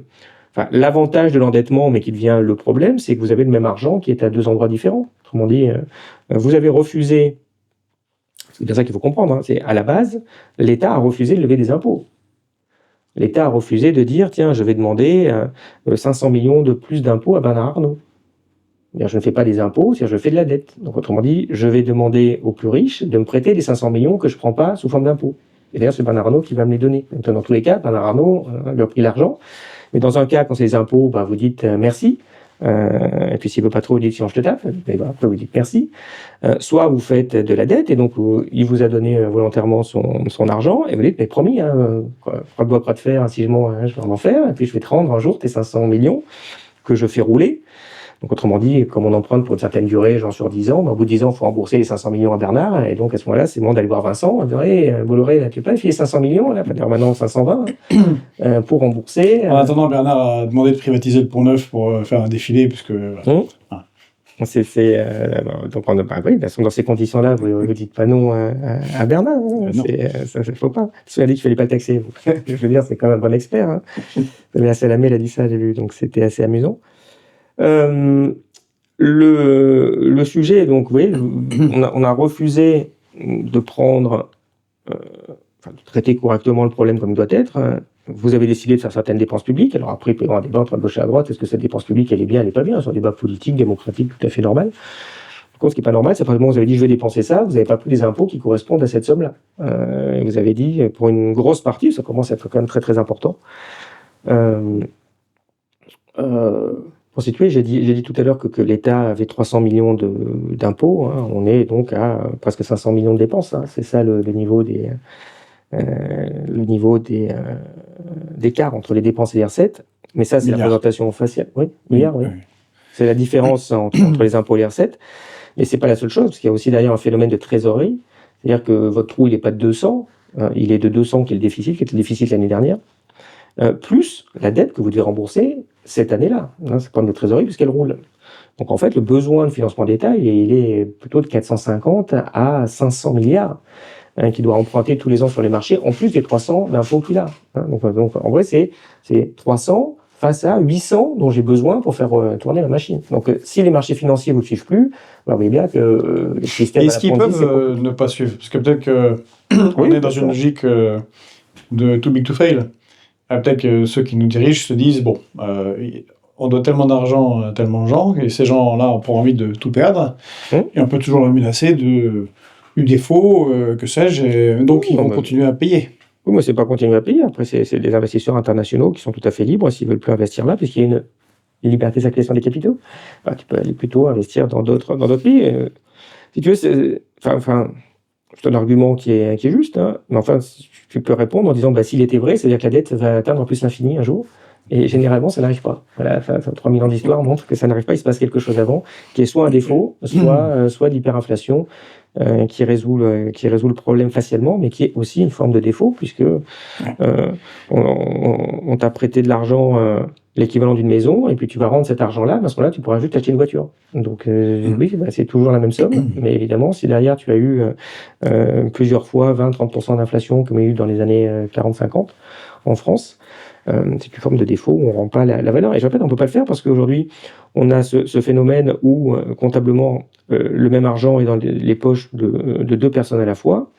enfin, l'avantage de l'endettement, mais qui devient le problème, c'est que vous avez le même argent qui est à 2 endroits différents. Autrement dit, vous avez refusé, c'est bien ça qu'il faut comprendre, hein, c'est à la base, l'État a refusé de lever des impôts. L'État a refusé de dire, tiens, je vais demander 500 millions de plus d'impôts à Bernard Arnault. C'est-à-dire, je ne fais pas des impôts, c'est-à-dire je fais de la dette. Donc, autrement dit, je vais demander aux plus riches de me prêter les 500 millions que je ne prends pas sous forme d'impôts. Et d'ailleurs, c'est Bernard Arnault qui va me les donner. Donc, dans tous les cas, Bernard Arnault lui a pris l'argent. Mais dans un cas, quand c'est des impôts, bah, vous dites merci. Et puis, s'il ne veut pas trop, vous dites sinon je te tape. Et bah, après, vous dites merci. Soit vous faites de la dette, et donc il vous a donné volontairement son argent, et vous dites, mais promis, hein, croix de bois, croix de fer, si je mens, hein, je vais en faire, et puis je vais te rendre un jour tes 500 millions que je fais rouler. Donc, autrement dit, comme on emprunte pour une certaine durée, genre sur 10 ans, bah, au bout de 10 ans, il faut rembourser les 500 millions à Bernard. Et donc, à ce moment-là, c'est bon d'aller voir Vincent. On dirait, Bolloré, là, tu peux pas filer 500 millions, là, dire maintenant 520, pour rembourser. En attendant, Bernard a demandé de privatiser le Pont Neuf pour faire un défilé, puisque... Ah. Donc, oui, dans ces conditions-là, vous ne dites pas non à Bernard. Hein. Non. Ça ne faut pas. Tu as dit qu'il ne fallait pas le taxer. Je veux dire, c'est quand même un bon expert. Hein. Mais Salamé, elle a dit ça, j'ai vu. Donc, c'était assez amusant. Le sujet, donc, vous voyez, on a refusé de prendre, de traiter correctement le problème comme il doit être. Vous avez décidé de faire certaines dépenses publiques. Alors après, il peut y avoir un débat entre gauche et à droite. Est-ce que cette dépense publique, elle est bien, elle n'est pas bien? C'est un débat politique, démocratique, tout à fait normal. Par contre, ce qui n'est pas normal, c'est que vous avez dit, je vais dépenser ça, vous n'avez pas pris les impôts qui correspondent à cette somme-là. Vous avez dit, pour une grosse partie, ça commence à être quand même très très important. Pour situer, j'ai dit tout à l'heure que l'État avait 300 millions d'impôts. Hein. On est donc à presque 500 millions de dépenses. Hein. C'est ça le niveau d'écart entre les dépenses et les recettes. Mais ça, c'est la présentation faciale. Oui, milliards, oui. C'est la différence entre les impôts et les recettes. Mais c'est pas la seule chose, parce qu'il y a aussi derrière un phénomène de trésorerie. C'est-à-dire que votre trou, il n'est pas de 200, il est de 200 qui est le déficit, qui était le déficit l'année dernière. Plus la dette que vous devez rembourser cette année-là. Hein, c'est pas une trésorerie puisqu'elle roule. Donc en fait, le besoin de financement d'État, il est plutôt de 450 à 500 milliards qui doit emprunter tous les ans sur les marchés, en plus des 300 d'impôts qu'il a. Hein, donc en vrai, c'est 300 face à 800 dont j'ai besoin pour faire tourner la machine. Donc si les marchés financiers ne vous suivent plus, vous voyez bien que le système... Est-ce qu'ils peuvent ne pas suivre? Parce que peut-être qu'on est dans une logique de too big to fail. Peut-être que ceux qui nous dirigent se disent, bon, on doit tellement d'argent à tellement de gens, et ces gens-là ont pour envie de tout perdre, et on peut toujours les menacer du défaut, que sais-je, et donc ils vont continuer à payer. Oui, mais c'est pas continuer à payer. Après, c'est des investisseurs internationaux qui sont tout à fait libres s'ils veulent plus investir là, puisqu'il y a une liberté de circulation des capitaux. Alors, tu peux aller plutôt investir dans d'autres pays. Si tu veux, c'est un argument qui est juste, hein, mais enfin, tu peux répondre en disant, s'il était vrai, c'est-à-dire que la dette va atteindre plus l'infini un jour, et généralement, ça n'arrive pas. Voilà, 3000 ans d'histoire montrent que ça n'arrive pas, il se passe quelque chose avant, qui est soit un défaut, soit l'hyperinflation, qui résout le problème facilement, mais qui est aussi une forme de défaut, puisque on t'a prêté de l'argent, l'équivalent d'une maison, et puis tu vas rendre cet argent-là, à ce moment-là, tu pourras juste acheter une voiture. Donc oui, c'est toujours la même somme, mais évidemment, si derrière tu as eu plusieurs fois 20-30% d'inflation, comme il y a eu dans les années 40-50 en France, c'est une forme de défaut où on ne rend pas la valeur. Et je répète, on ne peut pas le faire parce qu'aujourd'hui, on a ce phénomène où, comptablement, le même argent est dans les poches de deux personnes à la fois,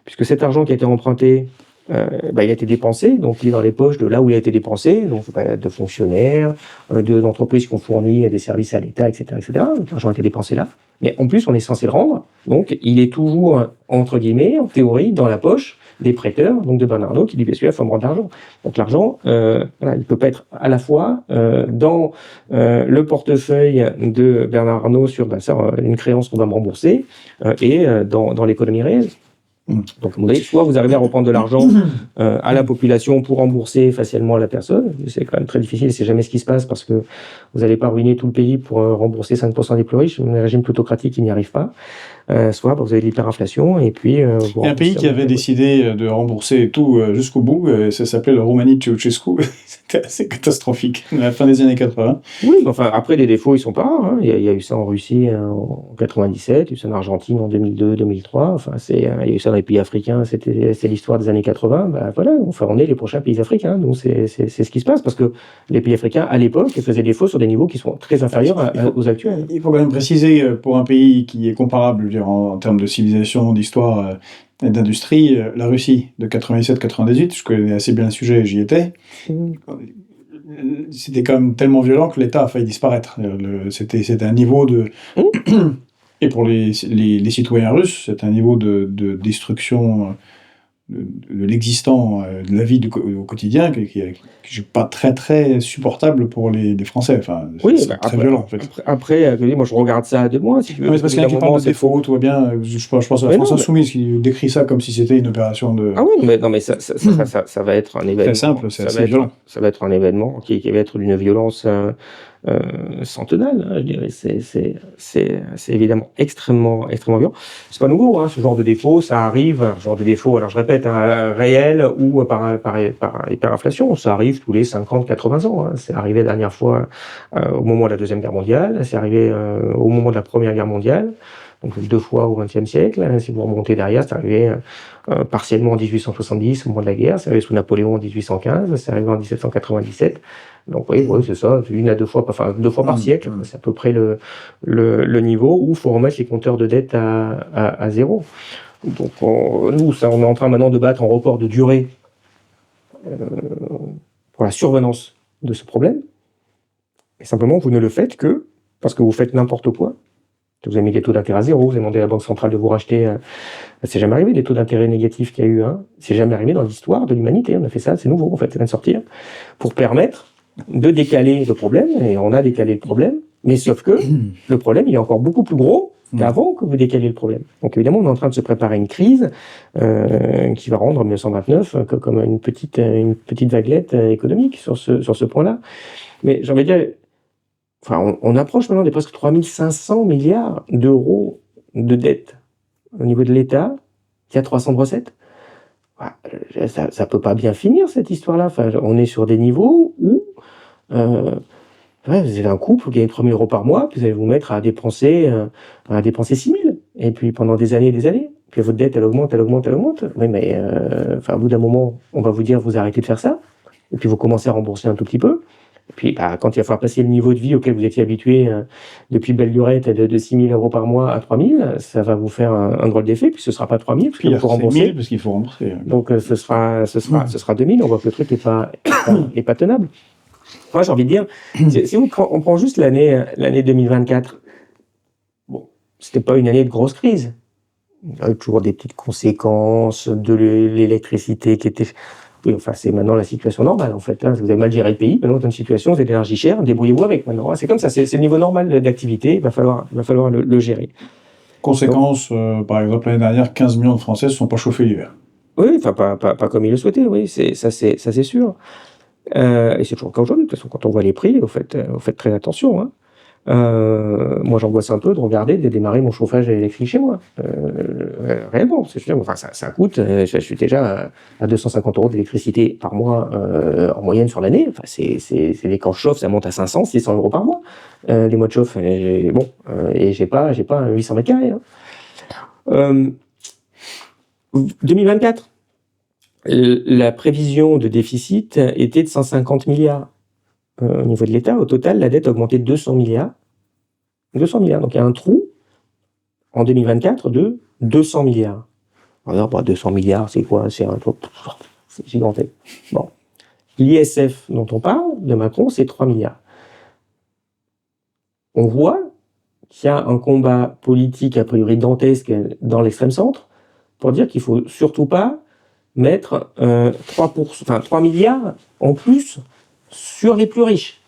puisque cet argent qui a été emprunté, il a été dépensé, donc il est dans les poches de là où il a été dépensé, donc de fonctionnaires, d'entreprises qui ont fourni des services à l'État, etc., etc. Donc l'argent a été dépensé là. Mais en plus, on est censé le rendre, donc il est toujours, entre guillemets, en théorie, dans la poche des prêteurs, donc de Bernard Arnault, qui dit, bien sûr, il faut me rendre l'argent. Donc l'argent, il ne peut pas être à la fois dans le portefeuille de Bernard Arnault sur une créance qu'on va me rembourser et dans l'économie réelle. Donc, soit vous arrivez à reprendre de l'argent à la population pour rembourser facilement la personne, c'est quand même très difficile, c'est jamais ce qui se passe parce que vous n'allez pas ruiner tout le pays pour rembourser 5% des plus riches, un régime plutocratique qui n'y arrive pas. soit vous avez de l'hyperinflation et puis vous Il y a un pays remboursez qui un avait peu. décidé de rembourser tout jusqu'au bout, ça s'appelait la Roumanie de Ceausescu. C'était assez catastrophique, à la fin des années 80. Oui, mais enfin, après, les défauts, ils sont pas rares, hein. Il y a eu ça en Russie en 97, il y a eu ça en Argentine en 2002, 2003. Enfin, il y a eu ça dans les pays africains, c'est l'histoire des années 80. Bah, voilà, enfin, on est les prochains pays africains. Donc, c'est ce qui se passe parce que les pays africains, à l'époque, ils faisaient des défauts sur des niveaux qui sont très inférieurs aux actuels. Il faut quand même préciser, pour un pays qui est comparable, je veux dire, en termes de civilisation, d'histoire et d'industrie, la Russie de 97-98, je connais assez bien le sujet, j'y étais. C'était quand même tellement violent que l'État a failli disparaître. C'était un niveau de... Et pour les citoyens russes, c'est un niveau de destruction de l'existant, de la vie au quotidien, qui n'est pas très supportable pour les Français. Enfin, Oui, c'est bah, très violent, en fait. après, moi, je regarde ça de moi, si tu veux. Non, mais c'est parce qu'il y en a qui parlent de défaut, tout va bien. Je pense à la Mais France non, mais- Insoumise qui décrit ça comme si c'était une opération de... Ah oui, mais non, mais ça va être un événement. Très simple, c'est ça assez va être, violent. ça va être un événement qui va être d'une violence centenale, hein, je dirais. C'est évidemment extrêmement violent. C'est pas nouveau, hein, ce genre de défaut, ça arrive, ce genre de défaut, alors je répète, hein, réel ou par hyperinflation, ça arrive tous les 50, 80 ans. Hein. C'est arrivé la dernière fois au moment de la Deuxième Guerre mondiale, c'est arrivé au moment de la Première Guerre mondiale. Donc 2 fois au XXe siècle. Si vous remontez derrière, c'est arrivé partiellement en 1870, au moment de la guerre. C'est arrivé sous Napoléon en 1815. C'est arrivé en 1797. Donc oui, c'est ça, 1 à 2 fois, enfin 2 fois par siècle. C'est à peu près le niveau où il faut remettre les compteurs de dette à zéro. Donc nous, on est en train maintenant de battre en record de durée pour la survenance de ce problème. Et simplement, vous ne le faites que parce que vous faites n'importe quoi. Vous avez mis des taux d'intérêt à zéro, vous avez demandé à la Banque centrale de vous racheter. C'est jamais arrivé, des taux d'intérêt négatifs qu'il y a eu. Hein. C'est jamais arrivé dans l'histoire de l'humanité. On a fait ça, c'est nouveau en fait, ça vient de sortir, pour permettre de décaler le problème. Et on a décalé le problème, mais sauf que le problème, il est encore beaucoup plus gros qu'avant que vous décaliez le problème. Donc évidemment, on est en train de se préparer à une crise qui va rendre 1929 comme une petite vaguelette économique sur ce point-là. Mais j'ai envie de dire, enfin, on approche maintenant des presque 3500 milliards d'euros de dette au niveau de l'État, qui a 300 de recettes. Ça peut pas bien finir, cette histoire-là. Enfin, on est sur des niveaux où vous avez un couple, vous gagnez 3 000 euros par mois, puis vous allez vous mettre à dépenser 6 000. Et puis pendant des années et des années. Puis votre dette, elle augmente. Oui, mais au bout d'un moment, on va vous dire, vous arrêtez de faire ça. Et puis vous commencez à rembourser un tout petit peu. Et puis, quand il va falloir passer le niveau de vie auquel vous étiez habitué depuis belle lurette de 6 000 euros par mois à 3 000, ça va vous faire un drôle d'effet. Puis ce ne sera pas 3 000, parce qu'il faut rembourser. 1 000 parce qu'il faut rembourser. Donc ce sera 2 000. On voit que le truc n'est pas tenable. Moi, j'ai envie de dire, si on prend juste l'année 2024, bon, c'était pas une année de grosse crise. Il y a eu toujours des petites conséquences de l'électricité qui était... Oui, enfin, c'est maintenant la situation normale, en fait. Hein. Vous avez mal géré le pays, maintenant, dans une situation, vous avez de l'énergie chère, débrouillez-vous avec maintenant. C'est comme ça, c'est le niveau normal d'activité, il va falloir le gérer. Conséquence, par exemple, l'année dernière, 15 millions de Français ne se sont pas chauffés l'hiver. Oui, enfin, pas comme ils le souhaitaient, oui, ça c'est sûr. Et c'est toujours le cas aujourd'hui, de toute façon, quand on voit les prix, vous faites très attention. Hein. Moi, j'angoisse un peu de regarder, de démarrer mon chauffage électrique chez moi. Réellement, c'est sûr. Enfin, ça coûte. Je suis déjà à 250 euros d'électricité par mois en moyenne sur l'année. Enfin, c'est quand je chauffe, ça monte à 500, 600 euros par mois. Les mois de chauffe, et j'ai pas 800 mètres carrés. Hein. 2024, la prévision de déficit était de 150 milliards. Au niveau de l'État, au total, la dette a augmenté de 200 milliards. 200 milliards. Donc, il y a un trou en 2024 de 200 milliards. Alors, 200 milliards, c'est quoi? C'est un trou, c'est gigantesque. Bon. L'ISF dont on parle, de Macron, c'est 3 milliards. On voit qu'il y a un combat politique, a priori dantesque, dans l'extrême centre, pour dire qu'il faut surtout pas mettre 3 milliards en plus sur les plus riches.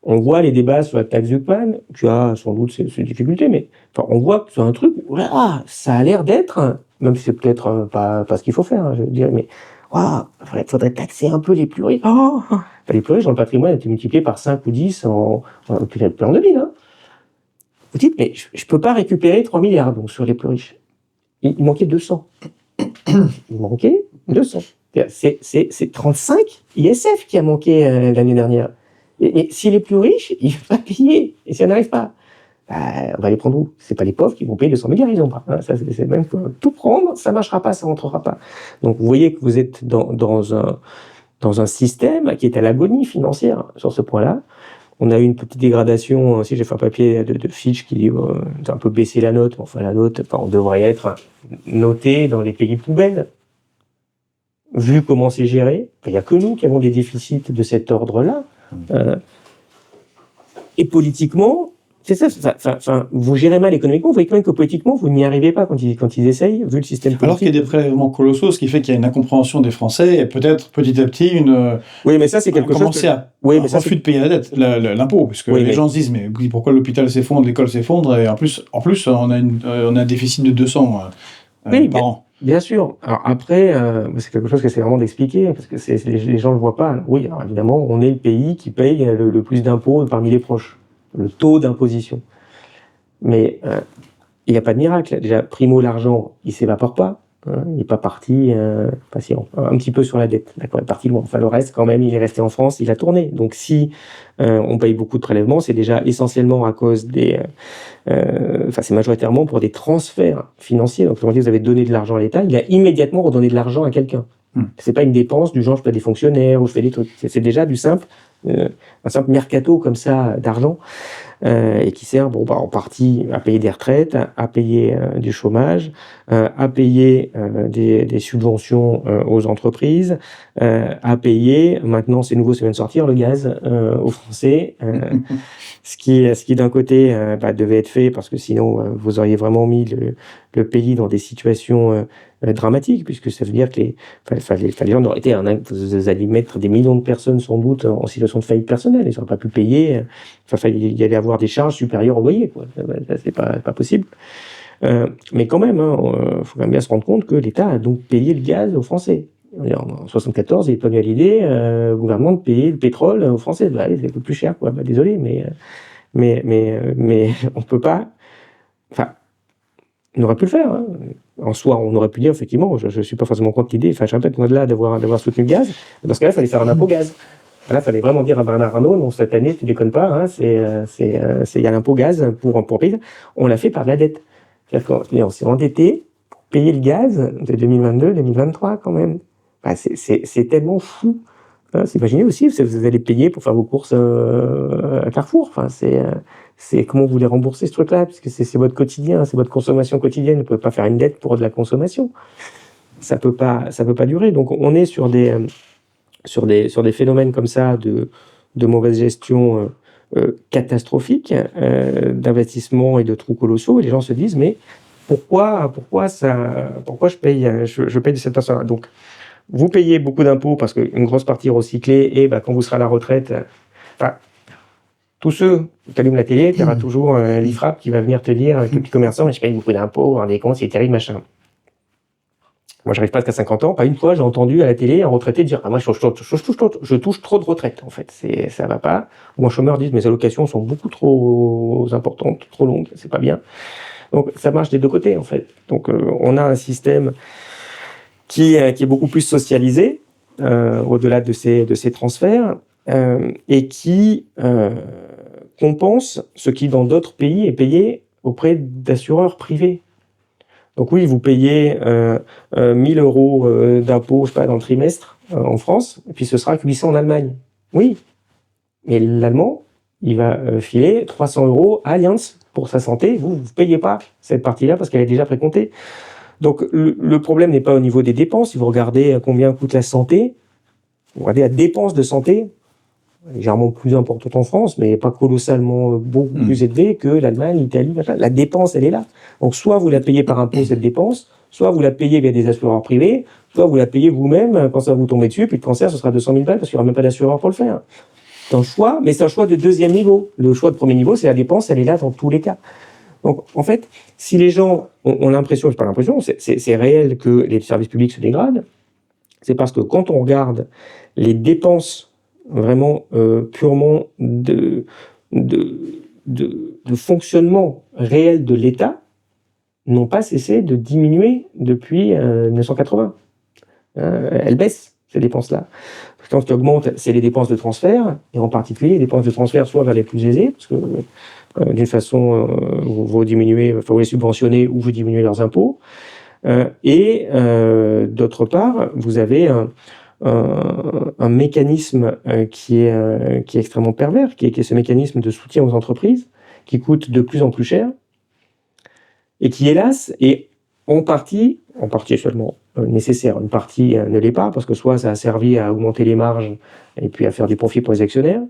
On voit les débats sur la taxe Zucman, qui a sans doute ses difficultés, mais enfin, on voit que c'est un truc où ça a l'air d'être, même si c'est peut-être pas ce qu'il faut faire, hein, je dirais, mais il faudrait taxer un peu les plus riches. Les plus riches dans le patrimoine a été multiplié par 5 ou 10 depuis l'an 2000. Hein. Vous dites, mais je peux pas récupérer 3 milliards donc, sur les plus riches. Il manquait 200. Il manquait 200. C'est 35 ISF qui a manqué l'année dernière. Et si les plus riches, ils ne vont pas payer. Et si on n'arrive pas, on va les prendre où? C'est pas les pauvres qui vont payer 200 milliards, ils n'ont pas. Hein, ça, c'est même tout prendre, ça marchera pas, ça rentrera pas. Donc vous voyez que vous êtes dans un système qui est à l'agonie financière sur ce point-là. On a eu une petite dégradation, si j'ai fait un papier de Fitch qui dit un peu baisser la note, enfin la note, on devrait être noté dans les pays poubelles. Vu comment c'est géré, il n'y a que nous qui avons des déficits de cet ordre-là. Et politiquement, c'est ça. Vous gérez mal économiquement, vous voyez quand même que politiquement, vous n'y arrivez pas quand ils essayent, vu le système politique. Alors qu'il y a des prélèvements colossaux, ce qui fait qu'il y a une incompréhension des Français et peut-être petit à petit Oui, mais ça, c'est quelque chose. Un refus de payer la dette, l'impôt, puisque les gens se disent mais pourquoi l'hôpital s'effondre, l'école s'effondre, et en plus on a un déficit de 200 par an. Bien sûr. Alors après, c'est quelque chose que c'est vraiment d'expliquer, parce que les gens ne le voient pas. Oui, alors évidemment, on est le pays qui paye le plus d'impôts parmi les proches. Le taux d'imposition. Mais il n'y a pas de miracle. Déjà, primo, l'argent, il ne s'évapore pas. Hein, il n'est pas parti un petit peu sur la dette. D'accord, il est parti loin. Enfin, le reste, quand même, il est resté en France, il a tourné. Donc, si on paye beaucoup de prélèvements, c'est déjà essentiellement à cause c'est majoritairement pour des transferts financiers. Donc, comment dire, vous avez donné de l'argent à l'État, il a immédiatement redonné de l'argent à quelqu'un. C'est pas une dépense du genre je fais des fonctionnaires ou je fais des trucs. C'est déjà un simple mercato comme ça d'argent et qui sert en partie à payer des retraites, à payer du chômage, à payer des subventions aux entreprises, à payer, maintenant c'est nouveau, ça vient de sortir, le gaz aux Français, ce qui d'un côté devait être fait parce que sinon vous auriez vraiment mis le pays dans des situations dramatiques, puisque ça veut dire que les gens n'auraient été vous alliez mettre des millions de personnes sans doute en situation de faillite personnelle, ils n'auraient pas pu payer, il y allait avoir des charges supérieures au loyer, quoi. C'est pas possible. Mais quand même, faut quand même bien se rendre compte que l'État a donc payé le gaz aux Français. En 1974, il n'est pas venu à l'idée au gouvernement de payer le pétrole aux Français. C'est plus cher, quoi. Désolé, mais on peut pas. Enfin, on aurait pu le faire. Hein. En soi, on aurait pu dire effectivement, je suis pas forcément contre l'idée. Enfin, je répète, moi de là d'avoir soutenu le gaz. Dans ce cas-là, il fallait faire un impôt gaz. Là, il fallait vraiment dire à Bernard Arnault, non, cette année, tu déconnes pas, hein, il y a l'impôt gaz pour payer. On l'a fait par la dette. C'est-à-dire qu'on s'est endetté pour payer le gaz de 2022-2023 quand même. C'est tellement fou. Hein, imaginez aussi, vous allez payer pour faire vos courses à Carrefour. Enfin, c'est comment vous voulez rembourser ce truc-là, puisque c'est votre quotidien, c'est votre consommation quotidienne. Vous ne pouvez pas faire une dette pour de la consommation. Ça peut pas durer. Donc, on est sur des phénomènes comme ça de mauvaise gestion catastrophique, d'investissement et de trous colossaux, et les gens se disent mais pourquoi je paye de cette façon-là. Donc vous payez beaucoup d'impôts parce qu'une grosse partie est recyclée, et quand vous serez à la retraite, tous ceux qui allument la télé, il y aura toujours l'IFRAP qui va venir te dire avec le petit commerçant, mais je paye beaucoup d'impôts, des comptes, c'est terrible, machin. Moi, j'arrive pas jusqu'à 50 ans. Pas une fois, j'ai entendu à la télé un retraité dire moi, je touche trop de retraite. En fait, ça va pas. Ou un chômeur dit mes allocations sont beaucoup trop importantes, trop longues, c'est pas bien. Donc, ça marche des deux côtés, en fait. Donc, on a un système qui est beaucoup plus socialisé au-delà de ces transferts et qui compense ce qui, dans d'autres pays, est payé auprès d'assureurs privés. Donc oui, vous payez 1000 euros d'impôts, dans le trimestre en France, et puis ce sera 800 en Allemagne. Oui, mais l'Allemand, il va filer 300 euros à Allianz pour sa santé. Vous payez pas cette partie-là parce qu'elle est déjà précomptée. Donc le problème n'est pas au niveau des dépenses. Si vous regardez combien coûte la santé, vous regardez la dépense de santé, légèrement plus importante en France, mais pas colossalement beaucoup plus élevée que l'Allemagne, l'Italie, machin. La dépense, elle est là. Donc, soit vous la payez par impôt, cette dépense, soit vous la payez via des assureurs privés, soit vous la payez vous-même quand ça vous tombe dessus, puis le cancer, ce sera 200 000 balles parce qu'il n'y aura même pas d'assureur pour le faire. C'est un choix, mais c'est un choix de deuxième niveau. Le choix de premier niveau, c'est la dépense, elle est là dans tous les cas. Donc, en fait, si les gens ont l'impression, c'est pas l'impression, c'est réel que les services publics se dégradent, c'est parce que quand on regarde les dépenses vraiment purement de de fonctionnement réel de l'État n'ont pas cessé de diminuer depuis 1980. Elles baissent, ces dépenses-là. Ce qui augmente, c'est les dépenses de transfert, et en particulier les dépenses de transfert soit vers les plus aisés, parce que d'une façon, vous diminuez, enfin, vous les subventionnez ou vous diminuez leurs impôts, et d'autre part, vous avez un mécanisme qui est extrêmement pervers, qui est ce mécanisme de soutien aux entreprises, qui coûte de plus en plus cher, et qui, hélas, est en partie seulement nécessaire. Une partie ne l'est pas, parce que soit ça a servi à augmenter les marges et puis à faire du profit pour les actionnaires,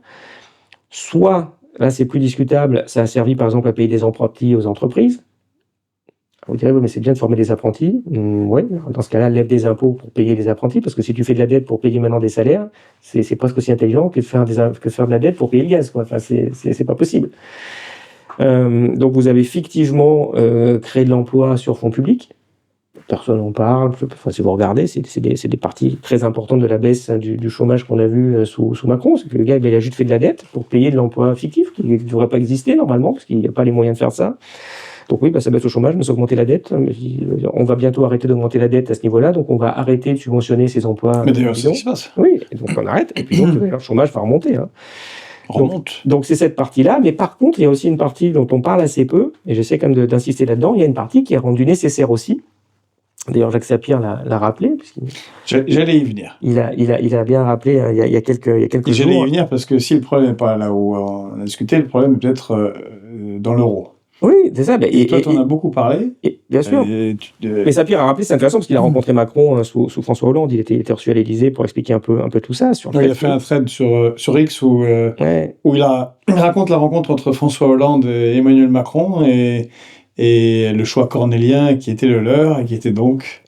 soit, là c'est plus discutable, ça a servi par exemple à payer des apprentis aux entreprises. Vous direz, oui, mais c'est bien de former des apprentis. Oui, dans ce cas-là, lève des impôts pour payer les apprentis, parce que si tu fais de la dette pour payer maintenant des salaires, c'est presque aussi intelligent que de faire de la dette pour payer le gaz, quoi. Enfin, c'est pas possible. Donc vous avez fictivement créé de l'emploi sur fonds publics. Personne n'en parle. Enfin, si vous regardez, c'est des parties très importantes de la baisse du chômage qu'on a vu sous Macron. C'est que le gars, il a juste fait de la dette pour payer de l'emploi fictif, qui ne devrait pas exister normalement, parce qu'il n'y a pas les moyens de faire ça. Donc oui, ça baisse au chômage, mais c'est augmenter la dette. On va bientôt arrêter d'augmenter la dette à ce niveau-là, donc on va arrêter de subventionner ces emplois. Mais d'ailleurs, c'est ce qui se passe. Oui, et donc on arrête, et puis donc le chômage va remonter. Remonte. Donc c'est cette partie-là, mais par contre, il y a aussi une partie dont on parle assez peu, et j'essaie quand même d'insister là-dedans, il y a une partie qui est rendue nécessaire aussi. D'ailleurs, Jacques Sapir l'a rappelé. J'allais y venir. Il a bien rappelé il y a quelques jours. J'allais y venir parce que si le problème n'est pas là où on a discuté, le problème est peut-être dans l'euro. Oui, c'est ça. Et toi, tu en as beaucoup parlé. Bien sûr. Mais Sapir a rappelé, c'est intéressant parce qu'il a rencontré Macron sous François Hollande. Il était reçu à l'Élysée pour expliquer un peu tout ça. Il a fait un thread sur X où il raconte la rencontre entre François Hollande et Emmanuel Macron et le choix cornélien qui était le leur et qui était donc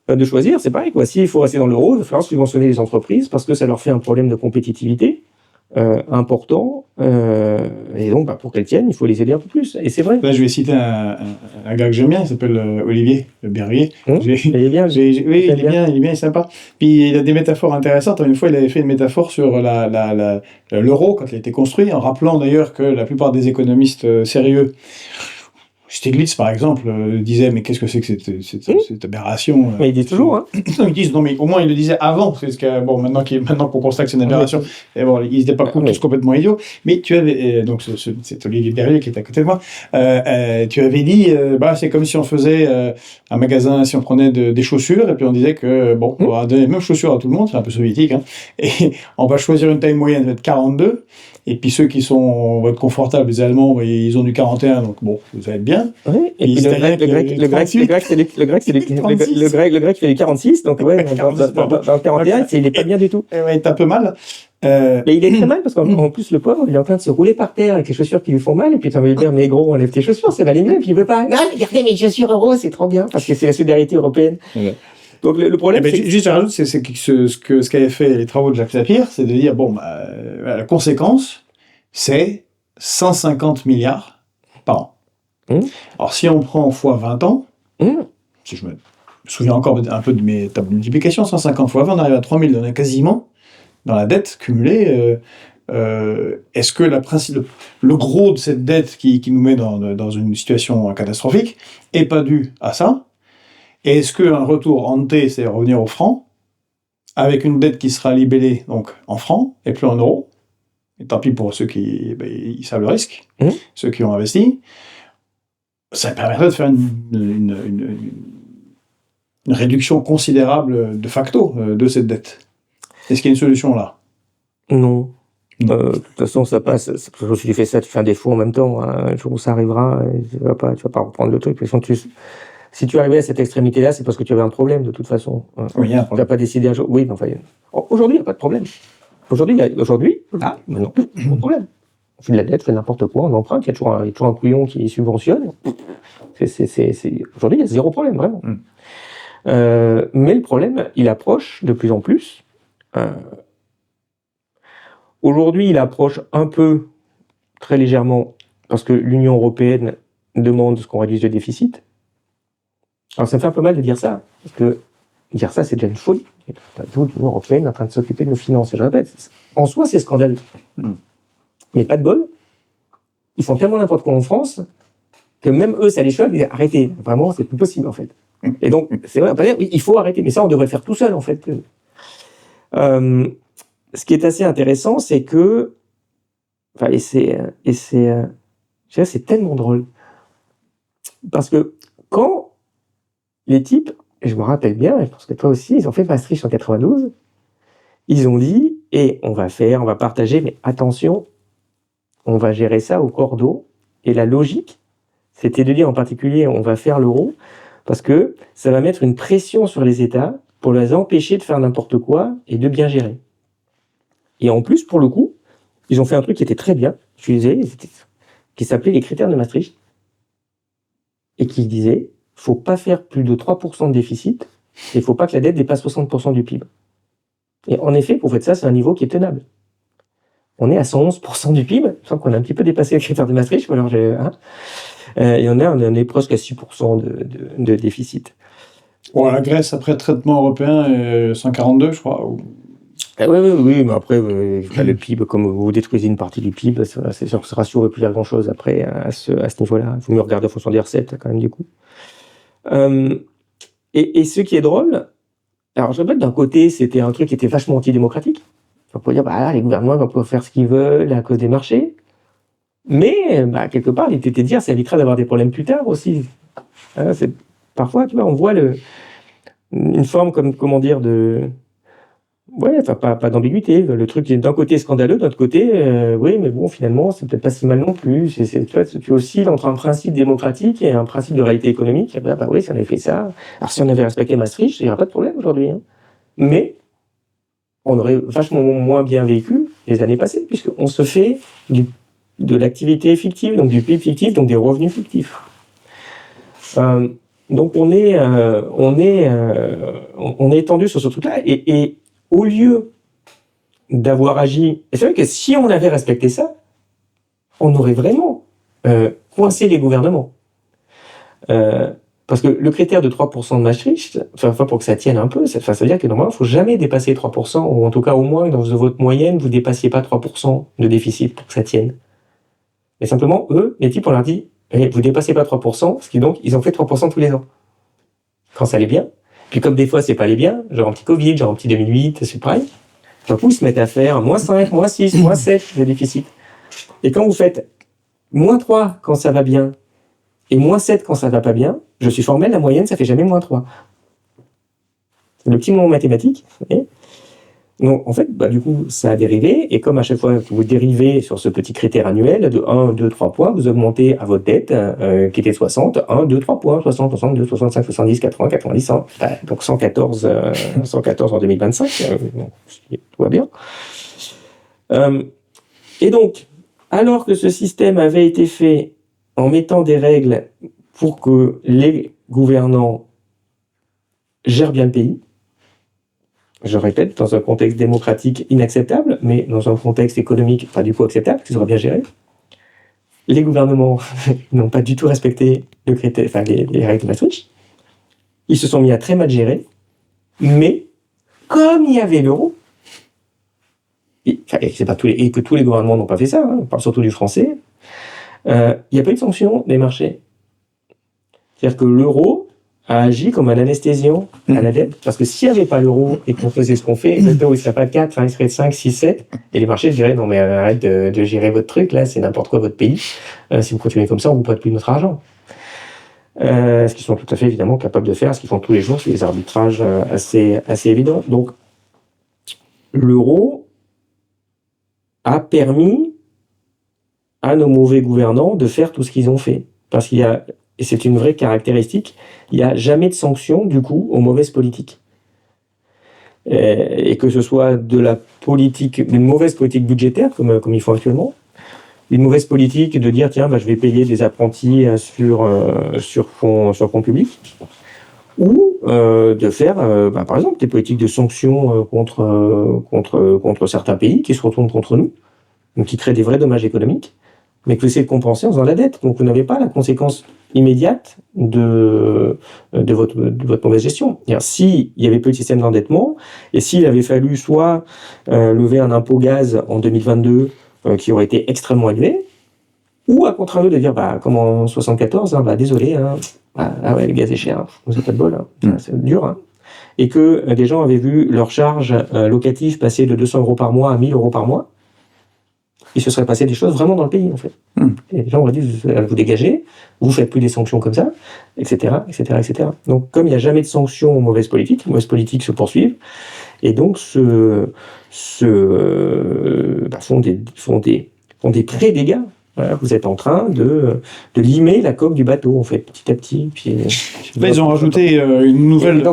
de choisir, c'est pareil, quoi. S'il faut rester dans l'euro, il va falloir subventionner les entreprises parce que ça leur fait un problème de compétitivité important, et donc pour qu'elles tiennent, il faut les aider un peu plus. Et c'est vrai. Là, je vais citer un gars que j'aime bien, il s'appelle Olivier Berruyer. Il est bien. Oui, il est bien, il est sympa. Puis il a des métaphores intéressantes. Une fois, il avait fait une métaphore sur l'euro quand il a été construit, en rappelant d'ailleurs que la plupart des économistes sérieux, Stiglitz, par exemple, disait mais qu'est-ce que c'est que cette aberration Mais il dit toujours, hein. Ils disent non, mais au moins il le disait avant. C'est ce que maintenant qu'on constate que c'est une aberration. Et bon, ils n'étaient pas tous complètement idiots. Mais tu avais donc c'est Olivier Berruyer qui est à côté de moi. Tu avais dit c'est comme si on faisait un magasin, si on prenait des chaussures et puis on disait que on va donner les mêmes chaussures à tout le monde, c'est un peu soviétique, hein, et on va choisir une taille moyenne, ça va être 42. Et puis ceux qui vont être confortables, les Allemands, ils ont du 41, donc bon, vous allez être bien. Oui, et puis le grec fait du 46, donc ouais, dans le 41, il n'est pas bien du tout. Il est un peu mal. Mais il est très mal parce qu'en plus, le pauvre, il est en train de se rouler par terre avec les chaussures qui lui font mal, et puis tu vas lui dire, mais gros, enlève tes chaussures, ça va aller mieux, et puis il veut pas. Non, regardez mes chaussures euros, c'est trop bien, parce que c'est la solidarité européenne. Ouais. Donc le problème, c'est juste à rajouter, c'est que ce qu'avaient fait les travaux de Jacques Sapir, c'est de dire la conséquence, c'est 150 milliards par an. Alors si on prend fois 20 ans, si je me souviens encore un peu de mes tables de multiplication, 150 fois 20, on arrive à 3000, on est quasiment dans la dette cumulée. Est-ce que le gros de cette dette qui nous met dans une situation catastrophique est pas dû à ça? Et est-ce qu'un retour en T, c'est revenir au franc, avec une dette qui sera libellée donc en francs et plus en euros, et tant pis pour ceux qui ils savent le risque, ceux qui ont investi, ça permettrait de faire une réduction considérable de facto de cette dette. Est-ce qu'il y a une solution là? Non. De toute façon, ça passe. Si tu fais ça, tu fais un défaut en même temps. Un jour où ça arrivera, tu vas pas reprendre le truc. Si tu arrivais à cette extrémité-là, c'est parce que tu avais un problème, de toute façon. Oui, il y a un problème. Tu problème. n'as pas décidé un jour. Oui, enfin, aujourd'hui, il n'y a pas de problème. Aujourd'hui, pas de problème. On fait de la dette, on fait n'importe quoi, on emprunte, il y a toujours un couillon qui subventionne. Aujourd'hui, il y a zéro problème, vraiment. Mais le problème, il approche de plus en plus. Aujourd'hui, il approche un peu, très légèrement, parce que l'Union européenne demande qu'on réduise le déficit. Alors ça me fait un peu mal de dire ça, parce que dire ça, c'est déjà une folie. L'Union européenne est en train de s'occuper de nos finances. Et je répète, en soi, c'est scandaleux. Mais pas de bol. ils font tellement n'importe quoi en France que même eux, ça les choque, ils disent arrêtez, vraiment, c'est plus possible en fait. Et donc, c'est vrai, on peut dire, oui, il faut arrêter, mais ça, on devrait le faire tout seul en fait. Ce qui est assez intéressant, c'est que, enfin, c'est tellement drôle. Parce que quand les types, et je me rappelle bien, et je pense que toi aussi, ils ont fait Maastricht en 92, ils ont dit, et on va partager, mais attention, on va gérer ça au cordeau. Et la logique, c'était de dire en particulier, on va faire l'euro, parce que ça va mettre une pression sur les États pour les empêcher de faire n'importe quoi et de bien gérer. Et en plus, pour le coup, ils ont fait un truc qui était très bien, qui s'appelait les critères de Maastricht, et qui disait, faut pas faire plus de 3% de déficit, et il faut pas que la dette dépasse 60% du PIB. Et en effet, pour faire ça, c'est un niveau qui est tenable. On est à 111% du PIB, je sens qu'on a un petit peu dépassé les critères de Maastricht, alors et on est presque à 6% de déficit. Bon, la Grèce, après le traitement européen, 142, je crois. Oui, mais après, le PIB, comme vous détruisez une partie du PIB, c'est sûr que ce ratio ne veut plus dire grand-chose après à ce niveau-là. Il faut mieux regarder en fonction des recettes, quand même, du coup. Et ce qui est drôle, alors je répète, d'un côté, c'était un truc qui était vachement antidémocratique. On peut dire, les gouvernements vont pouvoir faire ce qu'ils veulent à cause des marchés. Mais, quelque part, l'idée était de dire, ça évitera d'avoir des problèmes plus tard aussi. Parfois, tu vois, on voit une forme pas d'ambiguïté. Le truc est d'un côté scandaleux, d'un autre côté, oui, mais bon, finalement, c'est peut-être pas si mal non plus. Tu oscilles entre un principe démocratique et un principe de réalité économique. Oui, si on avait fait ça. Alors, si on avait respecté Maastricht, il n'y aurait pas de problème aujourd'hui. Hein. Mais, on aurait vachement moins bien vécu les années passées, puisqu'on se fait de l'activité fictive, donc du PIB fictif, donc des revenus fictifs. Donc, on est étendu sur ce truc-là, et au lieu d'avoir agi, et c'est vrai que si on avait respecté ça, on aurait vraiment coincé les gouvernements. Parce que le critère de 3% de Maastricht, pour que ça tienne un peu, ça veut dire que normalement, il ne faut jamais dépasser 3%, ou en tout cas au moins dans votre moyenne, vous ne dépassiez pas 3% de déficit pour que ça tienne. Mais simplement, eux, les types, on leur dit, vous ne dépassez pas 3%, ce qui donc, ils ont fait 3% tous les ans. Quand ça allait bien. Puis comme des fois, c'est pas allé bien, genre un petit Covid, genre un petit 2008, c'est pareil. D'un coup, ils se mettent à faire -5, -6, -7 de déficit. Et quand vous faites -3 quand ça va bien, et -7 quand ça va pas bien, je suis formel, la moyenne, ça fait jamais -3. C'est le petit moment mathématique. Donc, en fait, du coup, ça a dérivé, et comme à chaque fois que vous dérivez sur ce petit critère annuel de 1, 2, 3 points, vous augmentez à votre dette, qui était 60, 1, 2, 3 points, 60, 62, 65, 70, 80, 90, 100, donc 114 en 2025, tout va bien. Et donc, alors que ce système avait été fait en mettant des règles pour que les gouvernants gèrent bien le pays, je répète, dans un contexte démocratique inacceptable, mais dans un contexte économique pas du tout acceptable, qu'ils auraient bien géré. Les gouvernements n'ont pas du tout respecté les règles de Maastricht. Ils se sont mis à très mal gérer, mais comme il y avait l'euro, et que tous les gouvernements n'ont pas fait ça, on parle surtout du français, il n'y a pas eu de sanction des marchés. C'est-à-dire que l'euro a agi comme un anesthésiant à la dette, parce que s'il n'y avait pas l'euro et qu'on faisait ce qu'on fait, l'euro il serait pas de 4, il serait de 5, 6, 7, et les marchés diraient non mais arrête de gérer votre truc, là c'est n'importe quoi votre pays, si vous continuez comme ça on vous prête plus notre argent. Ce qu'ils sont tout à fait évidemment capables de faire, ce qu'ils font tous les jours, c'est des arbitrages assez évidents. Donc l'euro a permis à nos mauvais gouvernants de faire tout ce qu'ils ont fait, parce qu'il y a, et c'est une vraie caractéristique, il n'y a jamais de sanction, du coup, aux mauvaises politiques. Et que ce soit de la politique, une mauvaise politique budgétaire, comme ils font actuellement, une mauvaise politique de dire, tiens, je vais payer des apprentis sur fonds publics, ou de faire, par exemple, des politiques de sanctions contre certains pays qui se retournent contre nous, donc qui créent des vrais dommages économiques, mais que vous essayez de compenser en faisant la dette. Donc vous n'avez pas la conséquence immédiate de votre mauvaise gestion. S'il n'y avait pas eu de système d'endettement, et s'il avait fallu soit lever un impôt gaz en 2022 qui aurait été extrêmement élevé, Ou à contrario de dire, comme en 74, désolé, ah ouais, le gaz est cher, vous n'avez pas de bol, c'est dur. Et que des gens avaient vu leur charge locative passer de 200 € par mois à 1000 € par mois, il se serait passé des choses vraiment dans le pays, en fait. Et les gens auraient dit, vous dégagez, vous faites plus des sanctions comme ça, etc., etc., etc. Donc, comme il n'y a jamais de sanctions aux mauvaises politiques, les mauvaises politiques se poursuivent, et donc font des pré-dégâts. Voilà, vous êtes en train de limer la coque du bateau, en fait, petit à petit. Puis, là, ils ont rajouté une nouvelle...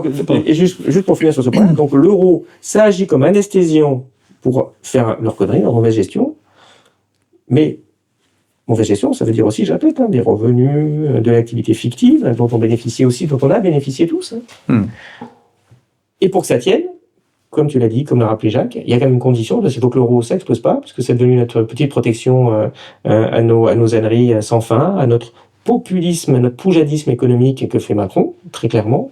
Et juste pour finir sur ce point, donc l'euro, ça agit comme anesthésiant pour faire leur connerie, leur mauvaise gestion. Mais mauvaise gestion, ça veut dire aussi, je répète, des revenus, de l'activité fictive, dont on bénéficie aussi, dont on a bénéficié tous. Et pour que ça tienne, comme tu l'as dit, comme l'a rappelé Jacques, il y a quand même une condition, c'est faut que l'euro ne s'explose pas, parce que c'est devenu notre petite protection à nos âneries sans fin, à notre populisme, à notre poujadisme économique que fait Macron, très clairement.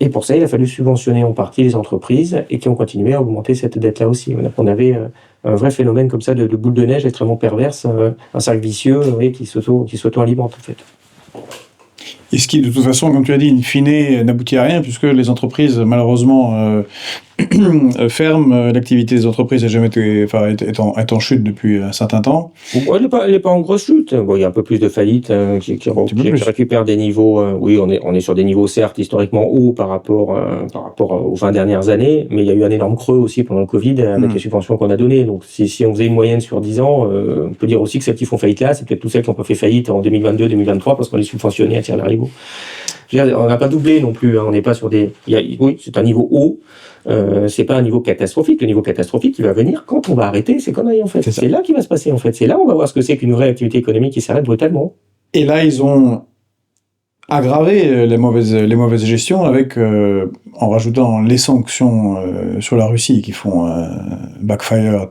Et pour ça, il a fallu subventionner en partie les entreprises et qui ont continué à augmenter cette dette-là aussi. On avait un vrai phénomène comme ça de boule de neige extrêmement perverse, un cercle vicieux qui s'auto-alimente en fait. Et ce qui, de toute façon, comme tu as dit, in fine, n'aboutit à rien, puisque les entreprises, malheureusement, ferment. L'activité des entreprises est en chute depuis un certain temps. Elle n'est pas en grosse chute. Bon, il y a un peu plus de faillites qui récupèrent des niveaux. Oui, on est sur des niveaux certes historiquement hauts par rapport aux 20 dernières années, mais il y a eu un énorme creux aussi pendant le Covid avec les subventions qu'on a données. Donc, si on faisait une moyenne sur 10 ans, on peut dire aussi que celles qui font faillite là, c'est peut-être toutes celles qui ont pas fait faillite en 2022-2023 parce qu'on les subventionnait à tiers-larigot. On n'a pas doublé non plus. On n'est pas sur des. Oui, c'est un niveau haut. C'est pas un niveau catastrophique. Le niveau catastrophique, il va venir quand on va arrêter ces conneries, en fait. C'est là qu'il va se passer, en fait. C'est là où on va voir ce que c'est qu'une vraie activité économique qui s'arrête brutalement. Et là, ils ont aggravé les mauvaises gestions avec, en rajoutant les sanctions sur la Russie qui font backfire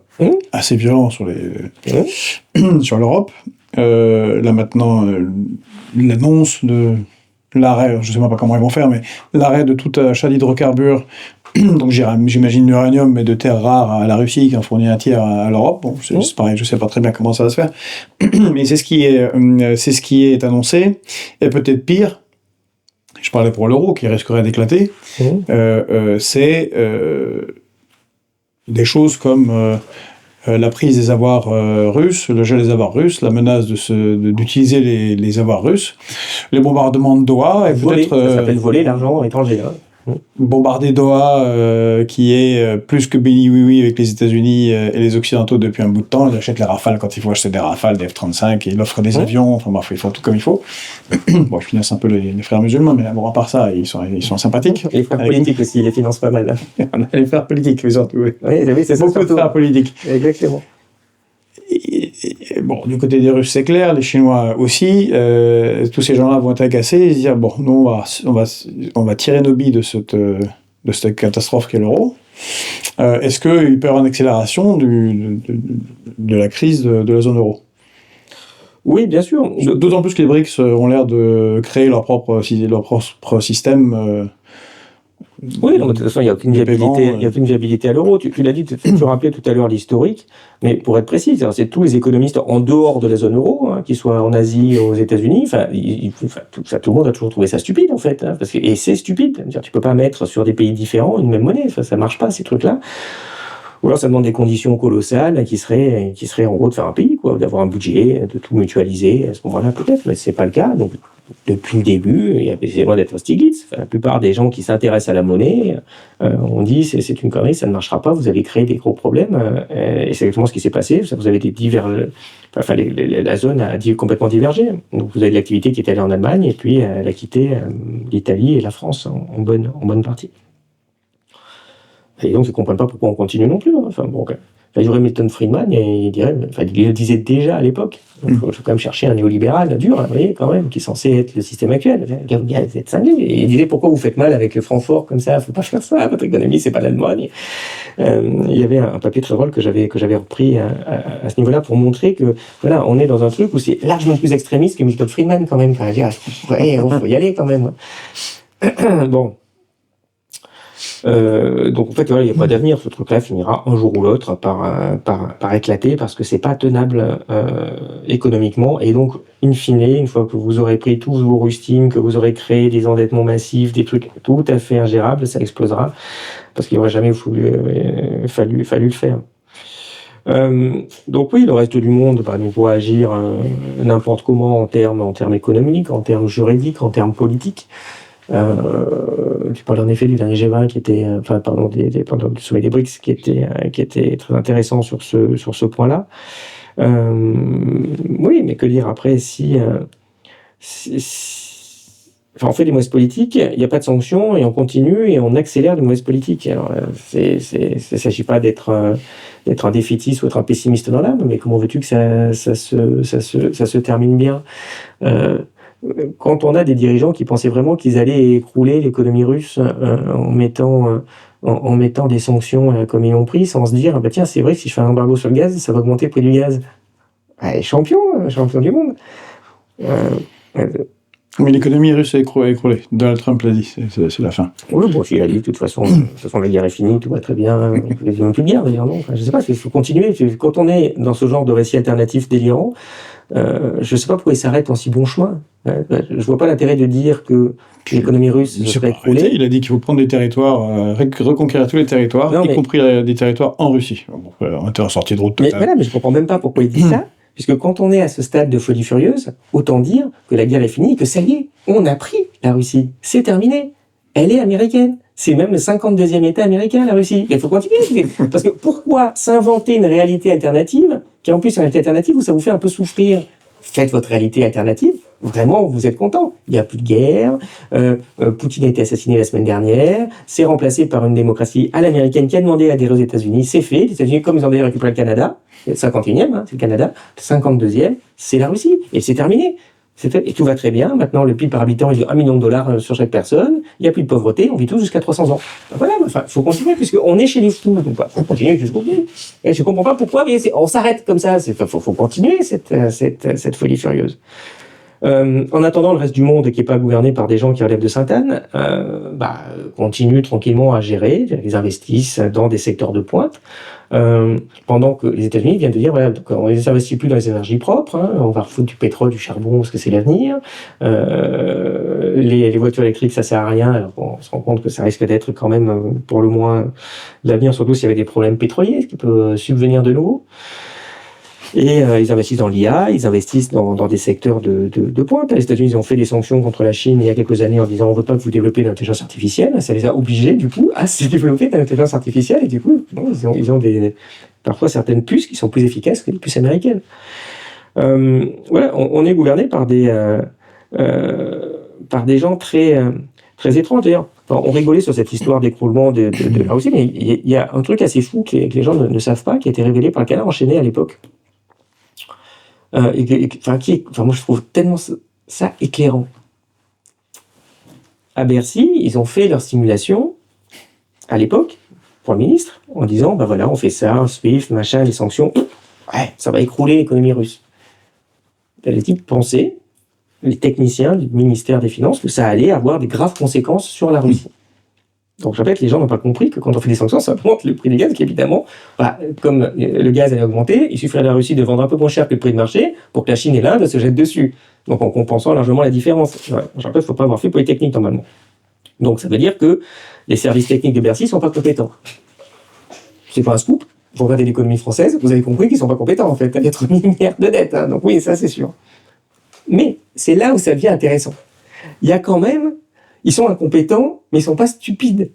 assez violent sur l'Europe. Là, maintenant, l'annonce de l'arrêt, je ne sais pas comment ils vont faire, mais l'arrêt de tout achat d'hydrocarbures, donc j'imagine l'uranium, mais de terres rares à la Russie qui en fournit un tiers à l'Europe. Bon, c'est pareil, je ne sais pas très bien comment ça va se faire, mais c'est ce qui est annoncé, et peut-être pire, je parlais pour l'euro qui risquerait d'éclater, c'est des choses comme la prise des avoirs russes, le gel des avoirs russes, la menace d'utiliser les avoirs russes, les bombardements de Doha, et peut-être... Ça s'appelle voler l'argent étranger. Bombarder Doha, qui est plus que béni oui avec les États-Unis et les Occidentaux depuis un bout de temps. Ils achètent les Rafales quand il faut acheter des Rafales, des F-35, et ils offrent des avions, enfin bref, ils font tout comme il faut. Bon, je finance un peu les frères musulmans, mais bon, à part ça, ils sont sympathiques. Les frères politiques aussi, ils les financent pas mal. On a les frères politiques, oui, surtout. Oui, c'est beaucoup ça, de frères politiques. Exactement. Et bon, du côté des Russes, c'est clair, les Chinois aussi. Tous ces gens-là vont être agacés et se dire bon, nous, on va tirer nos billes de cette catastrophe qu'est l'euro. Est-ce qu'il peut y avoir une accélération de la crise de la zone euro? Oui, bien sûr. D'autant plus que les BRICS ont l'air de créer leur propre système. Oui, non, de toute façon, il n'y a aucune viabilité à l'euro. Tu l'as dit, tu rappelais tout à l'heure l'historique, mais pour être précis, c'est tous les économistes en dehors de la zone euro, qu'ils soient en Asie, aux États-Unis, tout le monde a toujours trouvé ça stupide, en fait. Et c'est stupide. Tu peux pas mettre sur des pays différents une même monnaie. Ça marche pas, ces trucs-là. Ou alors ça demande des conditions colossales qui seraient en gros de faire un pays, d'avoir un budget, de tout mutualiser à ce moment-là peut-être, mais c'est pas le cas. Donc depuis le début, c'est loin d'être un Stiglitz. La plupart des gens qui s'intéressent à la monnaie, on dit c'est une connerie, ça ne marchera pas, vous allez créer des gros problèmes. Et c'est exactement ce qui s'est passé. Vous avez la zone a complètement divergé. Donc vous avez de l'activité qui est allée en Allemagne et puis elle a quitté l'Italie et la France en bonne partie. Et donc, ils ne comprennent pas pourquoi on continue non plus. Il y aurait Milton Friedman, et il le disait déjà à l'époque. Il faut quand même chercher un néolibéral dur, vous voyez, quand même, qui est censé être le système actuel. Vous êtes cinglés. Et il disait pourquoi vous faites mal avec le Francfort comme ça, il ne faut pas faire ça, votre économie, c'est pas l'Allemagne. Il y avait un papier très drôle que j'avais repris à ce niveau-là pour montrer que, voilà, on est dans un truc où c'est largement plus extrémiste que Milton Friedman, quand même. Il faut y aller, quand même. Bon. Donc en fait, voilà, il n'y a pas d'avenir. Ce truc-là finira un jour ou l'autre par éclater parce que c'est pas tenable économiquement. Et donc, in fine, une fois que vous aurez pris tous vos rustines, que vous aurez créé des endettements massifs, des trucs tout à fait ingérables, ça explosera parce qu'il n'aurait jamais fallu le faire. Donc oui, le reste du monde nous doit agir n'importe comment en termes économiques, en termes juridiques, en termes politiques. Tu parles en effet du dernier G20 qui était, du sommet des BRICS qui était très intéressant sur ce point-là. Oui, mais que dire après on fait des mauvaises politiques, il n'y a pas de sanctions et on continue et on accélère les mauvaises politiques. Alors, il ne s'agit pas d'être un défaitiste ou être un pessimiste dans l'âme, mais comment veux-tu que ça se termine bien? Quand on a des dirigeants qui pensaient vraiment qu'ils allaient écrouler l'économie russe en mettant des sanctions comme ils l'ont pris, sans se dire tiens, c'est vrai que si je fais un embargo sur le gaz, ça va augmenter le prix du gaz. Champion du monde. Mais l'économie russe a écroulé. Donald Trump l'a dit, c'est la fin. Oui, bon, il a dit de toute façon, la guerre est finie, tout va très bien. Il n'y a même plus de guerre d'ailleurs, non. Enfin, je ne sais pas, il faut continuer. Quand on est dans ce genre de récit alternatif délirant, je ne sais pas pourquoi il s'arrête en si bon chemin. Je ne vois pas l'intérêt de dire que l'économie russe serait écroulée. Il a dit qu'il faut prendre des territoires, reconquérir tous les territoires, y compris des territoires en Russie. On était en sortie de route totale. Mais voilà, mais je ne comprends même pas pourquoi il dit ça. Puisque quand on est à ce stade de folie furieuse, autant dire que la guerre est finie, que ça y est, on a pris la Russie. C'est terminé. Elle est américaine. C'est même le 52e État américain, la Russie. Il faut continuer. Parce que pourquoi s'inventer une réalité alternative, qui en plus est une réalité alternative où ça vous fait un peu souffrir? Faites votre réalité alternative. Vraiment, vous êtes content. Il n'y a plus de guerre. Poutine a été assassiné la semaine dernière. C'est remplacé par une démocratie à l'américaine qui a demandé à adhérer aux États-Unis. C'est fait. Les États-Unis, comme ils ont d'ailleurs récupéré le Canada, le 51e, c'est le Canada. Le 52e, c'est la Russie. Et c'est terminé. Et tout va très bien. Maintenant, le PIB par habitant est de $1 million sur chaque personne. Il n'y a plus de pauvreté. On vit tous jusqu'à 300 ans. Voilà. Enfin, faut continuer puisqu'on est chez les fous. Donc, faut continuer jusqu'au bout. Et je comprends pas pourquoi, mais on s'arrête comme ça. Faut continuer cette folie furieuse. En attendant, le reste du monde, qui n'est pas gouverné par des gens qui relèvent de Sainte-Anne, continue tranquillement à gérer. Ils investissent dans des secteurs de pointe. Pendant que les États-Unis viennent de dire voilà, donc on ne s'investit plus dans les énergies propres, on va refoutre du pétrole, du charbon, parce que c'est l'avenir. Les voitures électriques, ça sert à rien. Alors on se rend compte que ça risque d'être quand même, pour le moins, l'avenir, surtout s'il y avait des problèmes pétroliers, ce qui peut subvenir de nouveau. Et ils investissent dans l'IA, ils investissent dans des secteurs de pointe. Les États-Unis ont fait des sanctions contre la Chine il y a quelques années en disant on ne veut pas que vous développez de l'intelligence artificielle. Ça les a obligés du coup à se développer de l'intelligence artificielle et du coup ils ont parfois certaines puces qui sont plus efficaces que les puces américaines. Voilà, on est gouverné par des gens très étranges d'ailleurs. Alors, on rigolait sur cette histoire d'écroulement de la Russie, mais il y a un truc assez fou que les gens ne savent pas, qui a été révélé par le Canard enchaîné à l'époque. Moi je trouve tellement ça éclairant. À Bercy, ils ont fait leur simulation à l'époque pour le ministre en disant voilà, on fait ça, SWIFT, machin, les sanctions, ça va écrouler l'économie russe. Les types pensaient, les techniciens du ministère des Finances, que ça allait avoir des graves conséquences sur la Russie. Donc, je répète, les gens n'ont pas compris que quand on fait des sanctions, ça augmente le prix du gaz, qui évidemment, comme le gaz allait augmenter, il suffirait à la Russie de vendre un peu moins cher que le prix de marché pour que la Chine et l'Inde se jettent dessus. Donc, en compensant largement la différence. Je répète, il ne faut pas avoir fait Polytechnique, normalement. Donc, ça veut dire que les services techniques de Bercy ne sont pas compétents. C'est pas un scoop. Vous regardez l'économie française, vous avez compris qu'ils ne sont pas compétents, en fait, à être milliards de dettes. Donc, oui, ça, c'est sûr. Mais c'est là où ça devient intéressant. Il y a quand même... Ils sont incompétents, mais ils ne sont pas stupides.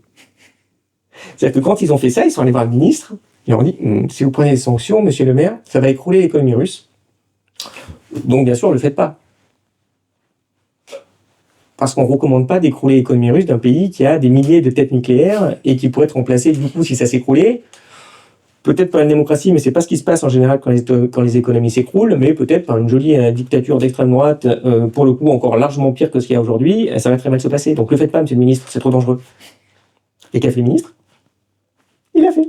C'est-à-dire que quand ils ont fait ça, ils sont allés voir le ministre, ils leur ont dit si vous prenez des sanctions, monsieur le maire, ça va écrouler l'économie russe. Donc, bien sûr, ne le faites pas. Parce qu'on ne recommande pas d'écrouler l'économie russe d'un pays qui a des milliers de têtes nucléaires et qui pourrait être remplacé, du coup, si ça s'écroulait, peut-être par une démocratie, mais c'est pas ce qui se passe en général quand les économies s'écroulent, mais peut-être par une jolie dictature d'extrême droite, pour le coup encore largement pire que ce qu'il y a aujourd'hui, ça va très mal se passer. Donc le faites pas, monsieur le ministre, c'est trop dangereux. Et qu'a fait le ministre? Il l'a fait.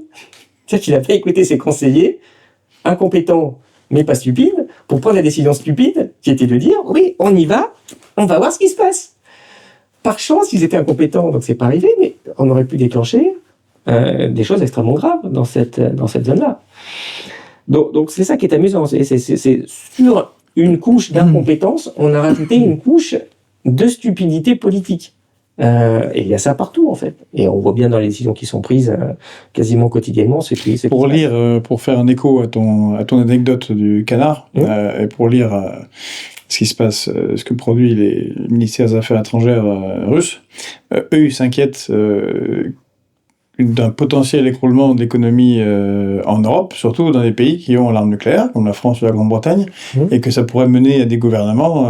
C'est-à-dire qu'il a fait écouter ses conseillers, incompétents mais pas stupides, pour prendre la décision stupide, qui était de dire, oui, on y va, on va voir ce qui se passe. par chance, ils étaient incompétents, donc c'est pas arrivé, mais on aurait pu déclencher des choses extrêmement graves dans cette zone-là. Donc c'est ça qui est amusant, c'est sur une couche d'incompétence, on a rajouté une couche de stupidité politique. Et il y a ça partout en fait, et on voit bien dans les décisions qui sont prises quasiment quotidiennement. Pour faire un écho à ton anecdote du canard, et pour lire ce qui se passe, ce que produit les ministères des Affaires étrangères russes, eux ils s'inquiètent d'un potentiel écroulement de l'économie en Europe, surtout dans des pays qui ont l'arme nucléaire, comme la France ou la Grande-Bretagne, et que ça pourrait mener à des gouvernements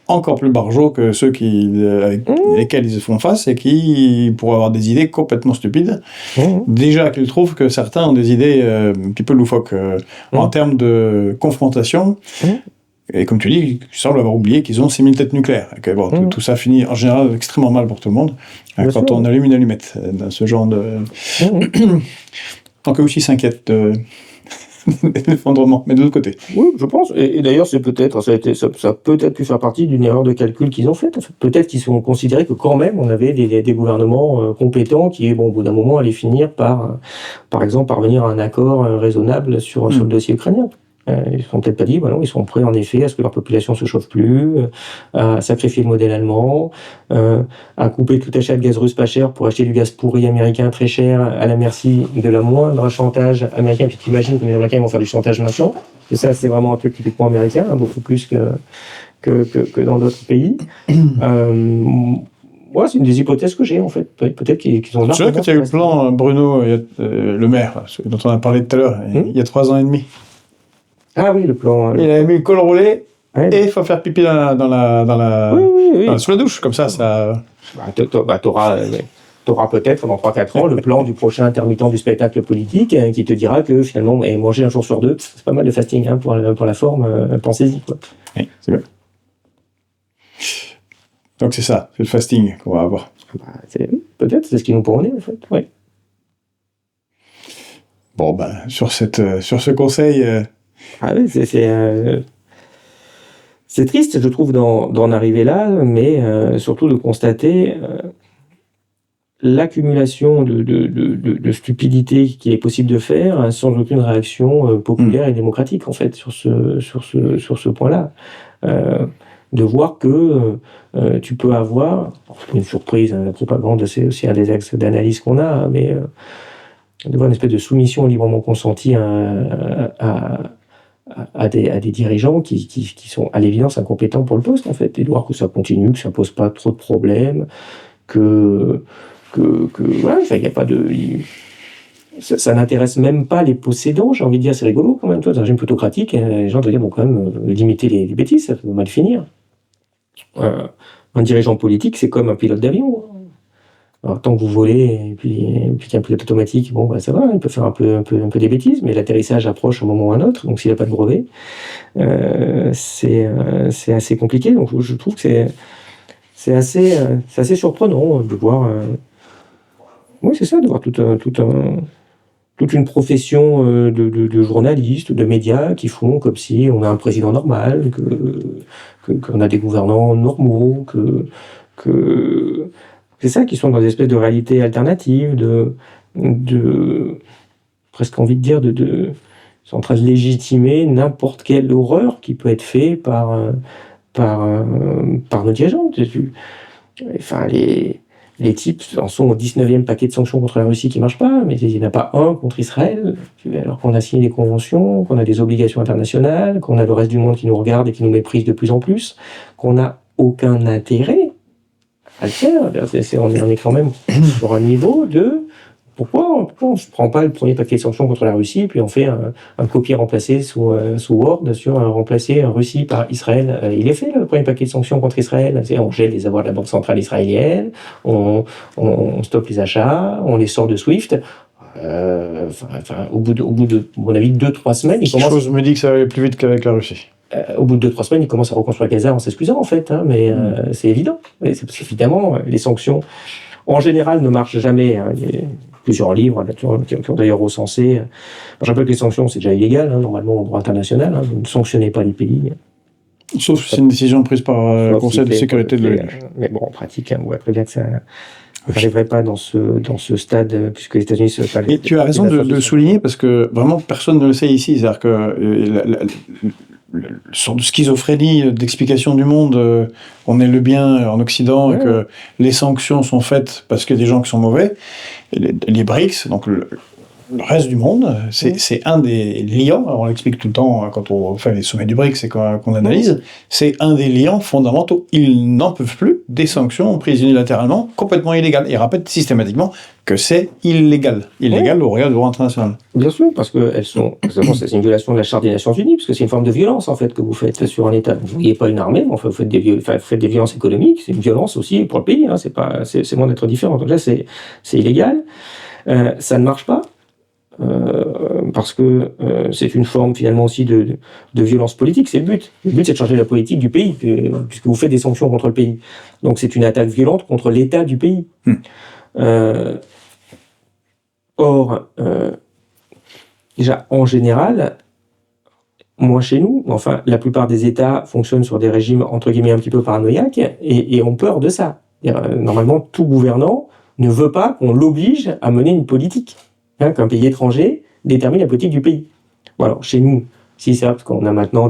encore plus barjots que ceux avec lesquels ils se font face et qui pourraient avoir des idées complètement stupides. Déjà qu'ils trouvent que certains ont des idées un petit peu loufoques en termes de confrontation. Et comme tu dis, ils semblent avoir oublié qu'ils ont 6000 têtes nucléaires. Et que, bon, tout ça finit en général extrêmement mal pour tout le monde quand on allume une allumette dans ce genre de... Donc eux aussi s'inquiètent l'effondrement, mais de l'autre côté. Oui, je pense. Et d'ailleurs, ça a peut-être pu faire partie d'une erreur de calcul qu'ils ont faite. Peut-être qu'ils ont considéré que quand même, on avait des gouvernements compétents qui, au bout d'un moment, allaient finir par exemple, parvenir à un accord raisonnable sur le dossier ukrainien. Ils ne se sont peut-être pas dit, non, ils sont prêts en effet à ce que leur population se chauffe plus, à sacrifier le modèle allemand, à couper tout achat de gaz russe pas cher pour acheter du gaz pourri américain très cher à la merci de la moindre chantage américain. Puis t'imagines que les Américains vont faire du chantage maintenant. Et ça, c'est vraiment un truc typiquement américain, beaucoup plus que dans d'autres pays. Moi, c'est une des hypothèses que j'ai, en fait. Peut-être qu'ils ont... C'est vrai que tu as eu le plan Bruno Le Maire, dont on a parlé tout à l'heure, il y a 3 ans et demi. Ah oui, le plan... Il avait mis le col roulé, et il faut faire pipi sous la douche, comme ça... T'auras peut-être dans 3-4 ans le plan du prochain intermittent du spectacle politique qui te dira que finalement, manger un jour sur 2, c'est pas mal de fasting pour la forme, pensez-y. Quoi. Oui, c'est vrai. Donc c'est ça, c'est le fasting qu'on va avoir. Peut-être, c'est ce qui nous promenait en fait, oui. Bon, sur ce conseil... Ah oui, c'est triste, je trouve, d'en arriver là, mais surtout de constater l'accumulation de stupidité qu'il est possible de faire sans aucune réaction populaire et démocratique, en fait, sur ce point-là. De voir que tu peux avoir, c'est une surprise, la propagande, c'est aussi un des axes d'analyse qu'on a, mais de voir une espèce de soumission librement consentie à des dirigeants qui sont à l'évidence incompétents pour le poste, en fait, et de voir que ça continue, que ça pose pas trop de problèmes, voilà, il y a pas de... Ça n'intéresse même pas les possédants, j'ai envie de dire, c'est rigolo quand même, toi, c'est un régime plutocratique, les gens te disent, bon, quand même, limiter les bêtises, ça peut mal finir. Un dirigeant politique, c'est comme un pilote d'avion. Alors, tant que vous volez, et puis qu'il y a un pilote automatique, ça va, il peut faire un peu des bêtises, mais l'atterrissage approche un moment ou un autre, donc s'il n'a pas de brevet, c'est assez compliqué. Donc je trouve que c'est assez surprenant de voir... oui, c'est ça, de voir toute une profession de journalistes, de médias qui font comme si on a un président normal, qu'on a des gouvernants normaux, que c'est ça, qui sont dans des espèces de réalités alternatives, de presque envie de dire, ils sont en train de légitimer n'importe quelle horreur qui peut être faite par nos dirigeants. Enfin, les types en sont au 19e paquet de sanctions contre la Russie qui ne marche pas, mais il n'y en a pas un contre Israël, alors qu'on a signé des conventions, qu'on a des obligations internationales, qu'on a le reste du monde qui nous regarde et qui nous méprise de plus en plus, qu'on n'a aucun intérêt à le faire. On est quand même sur un niveau de... Pourquoi on ne prend pas le premier paquet de sanctions contre la Russie, puis on fait un copier-remplacer sous Word sur remplacer Russie par Israël. Il est fait, le premier paquet de sanctions contre Israël. On gèle les avoirs de la Banque centrale israélienne, on stoppe les achats, on les sort de SWIFT. Au bout de, à mon avis, 2-3 semaines... Quelque chose me dit que ça va aller plus vite qu'avec la Russie. Au bout de 2-3 semaines, ils commencent à reconstruire Gaza en s'excusant, en fait. Mais c'est évident. Et c'est parce qu'évidemment, les sanctions, en général, ne marchent jamais. Il y a plusieurs livres qui ont d'ailleurs recensé. Je rappelle que les sanctions, c'est déjà illégal, normalement, au droit international. Vous ne sanctionnez pas les pays. Sauf si c'est une décision prise par le Conseil de sécurité de l'ONU. Mais bon, en pratique, on voit très bien que ça n'arriverait pas dans ce stade, puisque les États-Unis se parlent. Et tu as raison de souligner, parce que vraiment personne ne le sait ici. C'est-à-dire que une sorte de schizophrénie d'explication du monde, on est le bien en Occident, et que les sanctions sont faites parce qu'il y a des gens qui sont mauvais. Et les BRICS, donc le reste du monde, c'est un des liants, on l'explique tout le temps quand on fait les sommets du BRICS et qu'on analyse, c'est un des liants fondamentaux. Ils n'en peuvent plus des sanctions prises unilatéralement, complètement illégales. Ils rappellent systématiquement que c'est illégal au regard du droit international. Bien sûr, parce que c'est une violation de la Charte des Nations Unies, parce que c'est une forme de violence en fait que vous faites sur un État. Vous n'ayez pas une armée, mais enfin, vous faites des violences économiques, c'est une violence aussi pour le pays, hein, c'est loin d'être différent. Donc là, c'est illégal. Ça ne marche pas. Parce que c'est une forme finalement aussi de violence politique, c'est le but. Le but, c'est de changer la politique du pays, puisque vous faites des sanctions contre le pays. Donc c'est une attaque violente contre l'État du pays. Or, déjà, en général, moi chez nous, enfin, la plupart des États fonctionnent sur des régimes entre guillemets un petit peu paranoïaques et ont peur de ça. Normalement, tout gouvernant ne veut pas qu'on l'oblige à mener une politique. Qu'un pays étranger détermine la politique du pays. Bon, alors, chez nous, si c'est vrai, parce qu'on a maintenant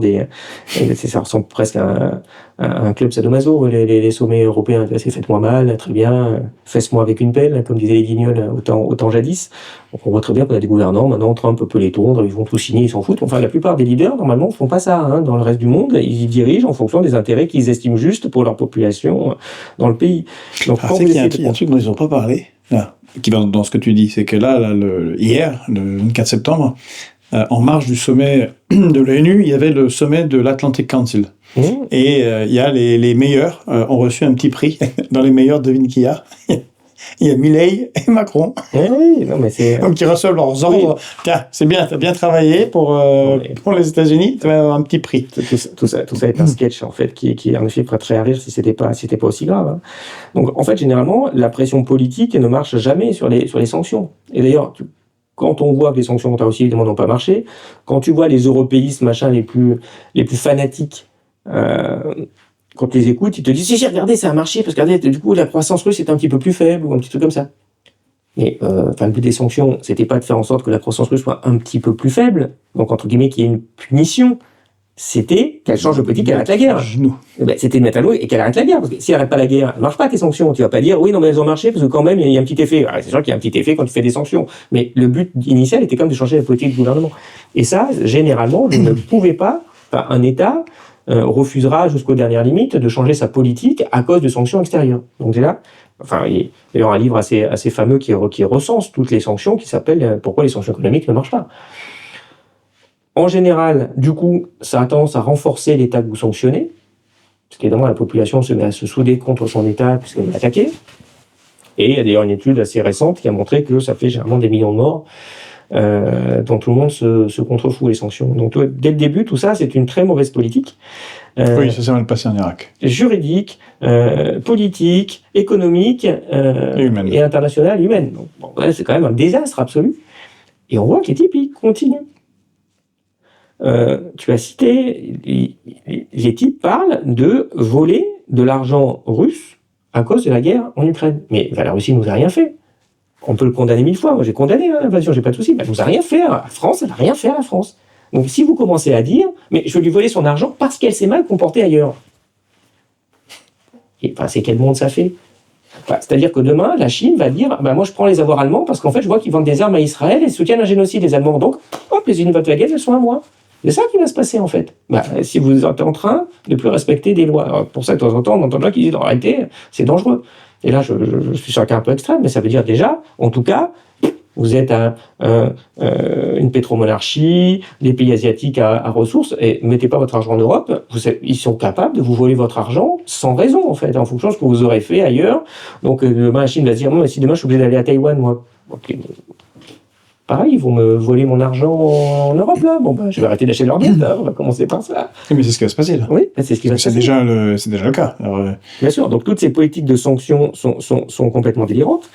ça ressemble presque à un club sadomaso, les sommets européens, c'est faites-moi mal, très bien, fesse-moi avec une pelle, comme disaient les guignols autant jadis. Donc on voit très bien qu'on a des gouvernants, maintenant Trump peut les tondre, ils vont tout signer, ils s'en foutent. Enfin, la plupart des leaders, normalement, font pas ça, hein. Dans le reste du monde, ils dirigent en fonction des intérêts qu'ils estiment justes pour leur population dans le pays. Donc, c'est qu'il y a un truc dont ils n'ont pas parlé, là, qui va dans ce que tu dis, c'est que là hier, le 24 septembre, en marge du sommet de l'ONU, il y avait le sommet de l'Atlantic Council. Et il y a les meilleurs ont reçu un petit prix. Dans les meilleurs, devine qui y a. Il y a Milei et Macron. Oui, non, mais c'est... Donc ils reçoivent leurs ordres. Tiens, c'est bien, t'as bien travaillé pour les États-Unis, tu vas avoir un petit prix. Tout ça est un sketch en fait qui en effet prêterait à rire si c'était pas aussi grave. Hein. Donc en fait généralement la pression politique ne marche jamais sur les sanctions. Et d'ailleurs quand on voit que les sanctions contre la Russie évidemment n'ont pas marché, quand tu vois les européistes machin les plus fanatiques. Quand tu les écoutes, ils te disent si regardez, ça a marché parce que regardez, du coup la croissance russe est un petit peu plus faible ou un petit truc comme ça. Et le but des sanctions, c'était pas de faire en sorte que la croissance russe soit un petit peu plus faible, donc entre guillemets qu'il y ait une punition. C'était qu'elle change de politique, qu'elle arrête la guerre. C'était de mettre à l'eau et qu'elle arrête la guerre. Parce que si elle arrête pas la guerre, elle marche pas tes sanctions. Tu vas pas dire oui non mais elles ont marché parce que quand même il y a un petit effet. C'est sûr qu'il y a un petit effet quand tu fais des sanctions, mais le but initial était quand même de changer la politique du gouvernement. Et ça, généralement, vous ne pouvez pas. Enfin, un État refusera jusqu'aux dernières limites de changer sa politique à cause de sanctions extérieures. Donc c'est là, enfin, il y a d'ailleurs un livre assez fameux qui recense toutes les sanctions, qui s'appelle « Pourquoi les sanctions économiques ne marchent pas ». En général, du coup, ça a tendance à renforcer l'État que vous sanctionnez, parce qu'évidemment la population se met à se souder contre son État puisqu'elle est attaquée. Et il y a d'ailleurs une étude assez récente qui a montré que ça fait généralement des millions de morts dont tout le monde se contrefout les sanctions. Donc dès le début, tout ça, c'est une très mauvaise politique. Oui, ça s'est mal passé en Irak. Juridique, politique, économique et internationale, humaine. Donc, bon, c'est quand même un désastre absolu. Et on voit que les types, ils continuent. Tu as cité, les types parlent de voler de l'argent russe à cause de la guerre en Ukraine. Mais la Russie ne nous a rien fait. On peut le condamner 1000 fois. Moi, j'ai condamné l'invasion, j'ai pas de souci. Elle nous a rien fait. La France, elle n'a rien fait à la France. Donc, si vous commencez à dire, mais je vais lui voler son argent parce qu'elle s'est mal comportée ailleurs. Et c'est quel monde ça fait ? C'est-à-dire que demain, la Chine va dire, moi, je prends les avoirs allemands parce qu'en fait, je vois qu'ils vendent des armes à Israël et soutiennent un génocide des Allemands. Donc, hop, les usines Volkswagen, elles sont à moi. C'est ça qui va se passer, en fait. Si vous êtes en train de plus respecter des lois. Alors, pour ça, de temps en temps, on entend là qui disent, arrêtez, c'est dangereux. Et là, je suis sur un cas un peu extrême, mais ça veut dire déjà, en tout cas, vous êtes une pétromonarchie, des pays asiatiques à ressources, et mettez pas votre argent en Europe, ils sont capables de vous voler votre argent sans raison, en fait, en fonction de ce que vous aurez fait ailleurs. Donc, demain, la Chine va se dire, si demain, je suis obligé d'aller à Taïwan, moi, okay. Pareil, ils vont me voler mon argent en Europe, là. Je vais arrêter d'acheter leur dette, hein. On va commencer par ça. Oui, mais c'est ce qui va se passer, là. Oui, c'est ce qui va se passer. C'est déjà le cas. Alors, bien sûr, donc toutes ces politiques de sanctions sont complètement délirantes.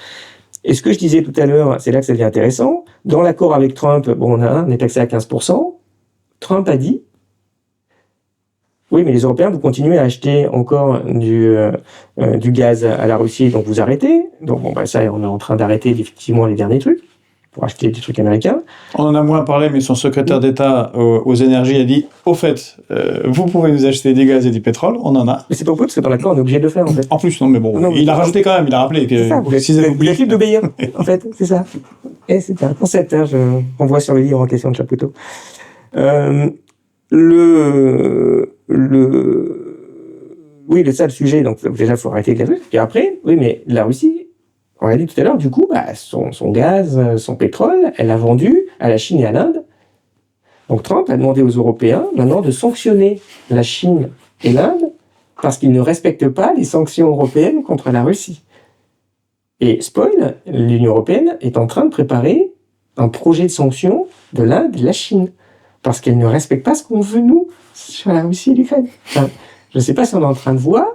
Et ce que je disais tout à l'heure, c'est là que ça devient intéressant. Dans l'accord avec Trump, on est taxé à 15%. Trump a dit, Oui, mais les Européens, vous continuez à acheter encore du gaz à la Russie, donc vous arrêtez. Donc bon, bah, ça, on est en train d'arrêter effectivement les derniers trucs pour acheter des trucs américains. On en a moins parlé, mais son secrétaire d'État aux énergies a dit, au fait, vous pouvez nous acheter du gaz et du pétrole, on en a. Mais c'est pas possible, parce que dans l'accord, on est obligé de le faire, en fait. En plus, non, mais bon, Non, mais il a rajouté quand même, il a rappelé que C'est ça, vous êtes libre d'obéir, en fait, c'est ça. Et c'est un concept, hein, on voit sur le livre en question de Chapoutot. Oui, c'est ça le sujet, donc déjà, il faut arrêter avec la Russie. Et après, oui, mais la Russie, on l'a dit tout à l'heure, du coup, bah, son gaz, son pétrole, elle a vendu à la Chine et à l'Inde. Donc Trump a demandé aux Européens maintenant de sanctionner la Chine et l'Inde parce qu'ils ne respectent pas les sanctions européennes contre la Russie. Et spoil, l'Union européenne est en train de préparer un projet de sanctions de l'Inde et de la Chine parce qu'elles ne respectent pas ce qu'on veut nous sur la Russie et l'Ukraine. Enfin, je ne sais pas si on est en train de voir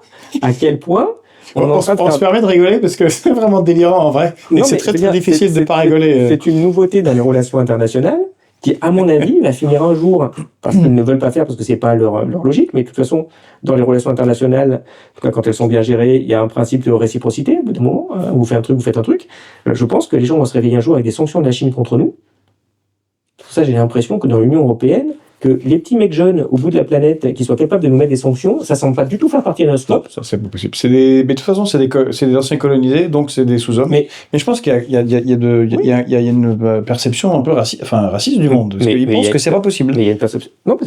à quel point on se permet de rigoler parce que c'est vraiment délirant en vrai. Et c'est très difficile de ne pas rigoler. C'est une nouveauté dans les relations internationales qui, à mon avis, va finir un jour, parce qu'ils ne veulent pas faire, parce que c'est pas leur logique, mais de toute façon, dans les relations internationales, en tout cas quand elles sont bien gérées, il y a un principe de réciprocité, au bout d'un moment, hein, vous faites un truc, vous faites un truc. Je pense que les gens vont se réveiller un jour avec des sanctions de la Chine contre nous. Pour ça, j'ai l'impression que dans l'Union européenne, que les petits mecs jeunes au bout de la planète qui soient capables de nous mettre des sanctions, ça semble pas du tout faire partie d'un scope. Ça, c'est pas possible. Mais de toute façon, c'est des anciens colonisés, donc c'est des sous-hommes. Mais je pense qu'il y a une perception un peu raciste du monde. Parce qu'ils pensent que c'est pas possible. Mais il y a une perception. Non,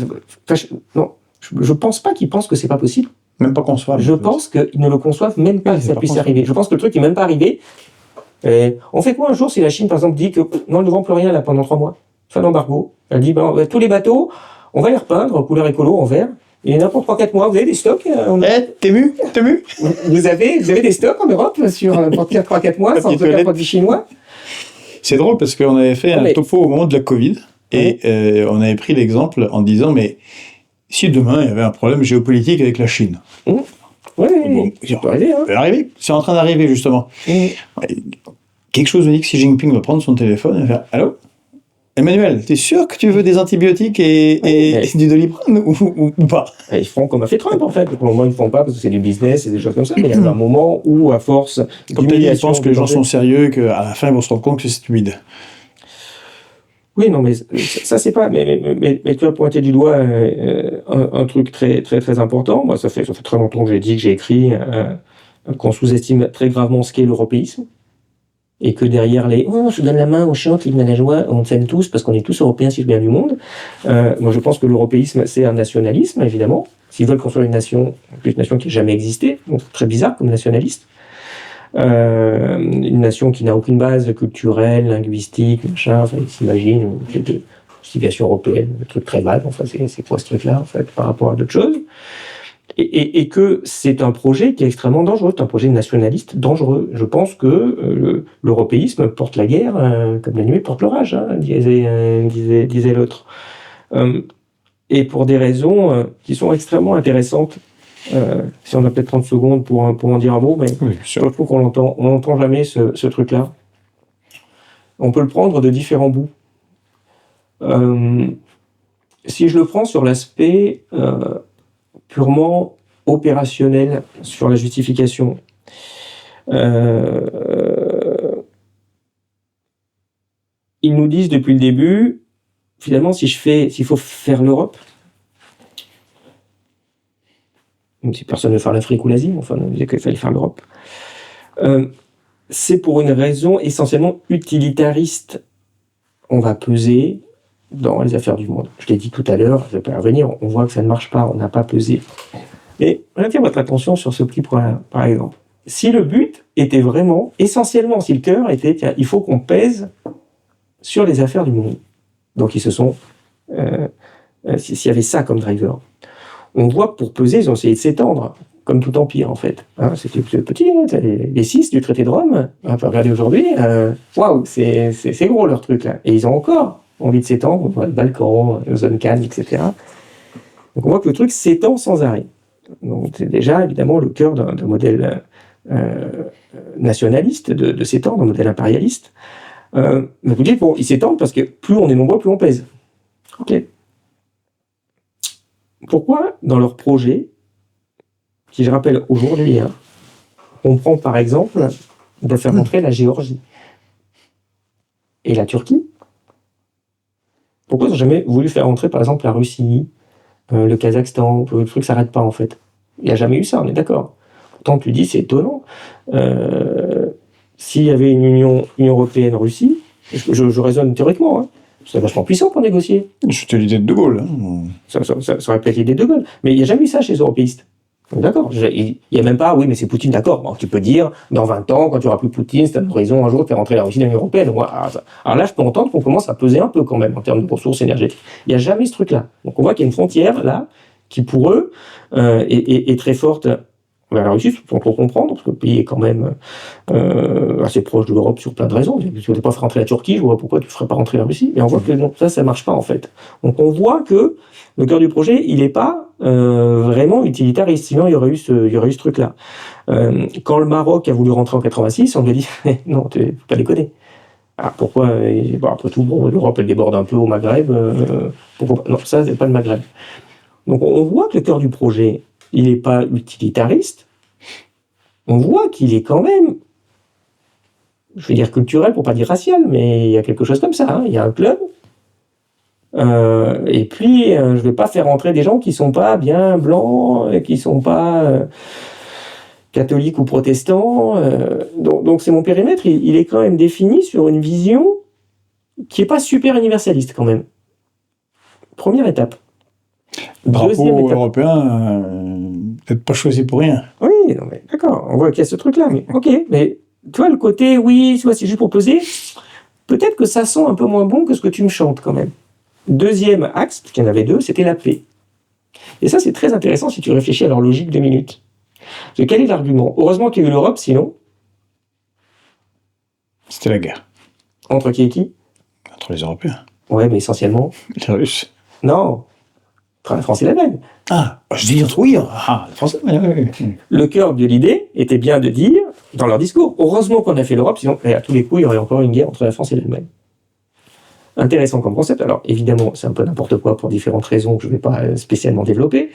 je pense pas qu'ils pensent que c'est pas possible. Même pas concevable. Je pense qu'ils ne le conçoivent même pas que ça puisse arriver. Je pense que le truc est même pas arrivé. On fait quoi un jour si la Chine, par exemple, dit que non, elle ne vend plus rien là pendant 3 mois? Fin d'embargo. Elle dit, tous les bateaux, on va les repeindre, couleur écolo, en vert. Et n'importe 3-4 mois, vous avez des stocks. T'es mu? Vous avez des stocks en Europe sur 3-4 mois, sans aucun produit chinois? C'est drôle parce qu'on avait fait un topo au moment de la Covid. Et on avait pris l'exemple en disant, mais si demain il y avait un problème géopolitique avec la Chine. Oui, ça peut arriver. Arriver. C'est en train d'arriver, justement. Quelque chose me dit que Xi Jinping va prendre son téléphone et va faire, allô? Emmanuel, t'es sûr que tu veux des antibiotiques et du Doliprane ou pas? Ils font comme a fait Trump, en fait. Pour le moment, ils ne font pas parce que c'est du business, c'est des choses comme ça. Mais il y a un moment où, à force d'humiliation... Je pense que les gens sont sérieux et qu'à la fin, ils vont se rendre compte que c'est stupide. Oui, non, mais ça, c'est pas... Mais tu as pointé du doigt un truc très, très, très important. Moi, ça fait très longtemps que j'ai écrit qu'on sous-estime très gravement ce qu'est l'européisme. Et que derrière je donne la main, on chante, l'hymne à la joie, on s'aime tous parce qu'on est tous européens si je bien du monde. Moi, je pense que l'européisme, c'est un nationalisme, évidemment. S'ils veulent construire une nation qui n'a jamais existé, donc très bizarre comme nationaliste. Une nation qui n'a aucune base culturelle, linguistique, machin, enfin, ils s'imaginent une civilisation européenne, un truc très vague, enfin, c'est quoi ce truc-là, en fait, par rapport à d'autres choses. Et que c'est un projet qui est extrêmement dangereux, c'est un projet nationaliste dangereux. Je pense que l'européisme porte la guerre, comme la nuit porte l'orage, hein, disait l'autre. Et pour des raisons qui sont extrêmement intéressantes. Si on a peut-être 30 secondes pour en dire un mot, mais je trouve qu'on n'entend jamais ce truc-là. On peut le prendre de différents bouts. Si je le prends sur l'aspect purement opérationnel, sur la justification, ils nous disent depuis le début, finalement, s'il faut faire l'Europe, même si personne ne veut faire l'Afrique ou l'Asie, enfin, on disait qu'il fallait faire l'Europe, c'est pour une raison essentiellement utilitariste. On va peser dans les affaires du monde. Je l'ai dit tout à l'heure, je vais pas revenir, on voit que ça ne marche pas, on n'a pas pesé. Mais j'attire votre attention sur ce petit point, par exemple. Si le but était vraiment, essentiellement, si le cœur était, il faut qu'on pèse sur les affaires du monde. Donc ils se sont, s'il y avait ça comme driver, on voit que pour peser, ils ont essayé de s'étendre, comme tout empire en fait. C'était petit, les 6 du traité de Rome, on peut regarder aujourd'hui, waouh, c'est gros leur truc là. Et ils ont encore envie de s'étendre, on voit le Balkan, zone Cannes, etc. Donc on voit que le truc s'étend sans arrêt. Donc c'est déjà évidemment le cœur d'un modèle nationaliste, de s'étendre, un modèle impérialiste. Mais vous dites, bon, ils s'étendent parce que plus on est nombreux, plus on pèse. Ok. pourquoi dans leur projet, qui je rappelle aujourd'hui, on prend par exemple de faire entrer la Géorgie et la Turquie, pourquoi ils n'ont jamais voulu faire entrer par exemple la Russie, le Kazakhstan, le truc s'arrête pas en fait. Il n'y a jamais eu ça, on est d'accord. Pourtant tu dis c'est étonnant. S'il y avait une Union européenne-Russie, je raisonne théoriquement, c'est vachement puissant pour négocier. C'était l'idée de De Gaulle. Ça aurait pu être l'idée de De Gaulle. Mais il n'y a jamais eu ça chez les européistes. D'accord. Il n'y a même pas, oui, mais c'est Poutine, d'accord. Bon, tu peux dire, dans 20 ans, quand tu n'auras plus Poutine, c'est un horizon un jour de faire rentrer la Russie dans l'Union européenne. Alors là, je peux entendre qu'on commence à peser un peu quand même en termes de ressources énergétiques. Il n'y a jamais ce truc-là. Donc on voit qu'il y a une frontière là qui, pour eux, est très forte vers la Russie, on peut comprendre, parce que le pays est quand même assez proche de l'Europe sur plein de raisons. Si tu ne voulais pas faire rentrer la Turquie, je vois pourquoi tu ne ferais pas rentrer la Russie. Mais on voit que non, ça ne marche pas en fait. Donc on voit que le cœur du projet, il n'est pas vraiment utilitariste, sinon il y aurait eu ce truc-là. Quand le Maroc a voulu rentrer en 86, on lui a dit non, tu ne peux pas déconner. Alors pourquoi après tout, l'Europe elle déborde un peu au Maghreb. Non, ça c'est pas le Maghreb. Donc on voit que le cœur du projet, il n'est pas utilitariste. On voit qu'il est quand même, je vais dire culturel pour pas dire racial, mais il y a quelque chose comme ça. Il y a un club. Et puis, je ne vais pas faire rentrer des gens qui ne sont pas bien blancs, qui ne sont pas catholiques ou protestants. Donc c'est mon périmètre, il est quand même défini sur une vision qui n'est pas super universaliste quand même. Première étape. Drapeau européen, peut-être pas choisi pour rien. Oui, non mais d'accord, on voit qu'il y a ce truc-là, mais ok, mais tu vois le côté, oui, tu vois, c'est juste pour poser, peut-être que ça sent un peu moins bon que ce que tu me chantes quand même. Deuxième axe, parce qu'il y en avait deux, c'était la paix. Et ça, c'est très intéressant si tu réfléchis à leur logique 2 minutes. Parce que quel est l'argument ? Heureusement qu'il y a eu l'Europe, sinon... C'était la guerre. Entre qui et qui ? Entre les Européens. Ouais, mais essentiellement... Les Russes. Non. Entre la France et l'Allemagne. Ah, je dis entre oui. Ah, la France et l'Allemagne. Le cœur de l'idée était bien de dire, dans leur discours, heureusement qu'on a fait l'Europe, sinon, à tous les coups, il y aurait encore une guerre entre la France et l'Allemagne. Intéressant comme concept. Alors, évidemment, c'est un peu n'importe quoi pour différentes raisons que je ne vais pas spécialement développer.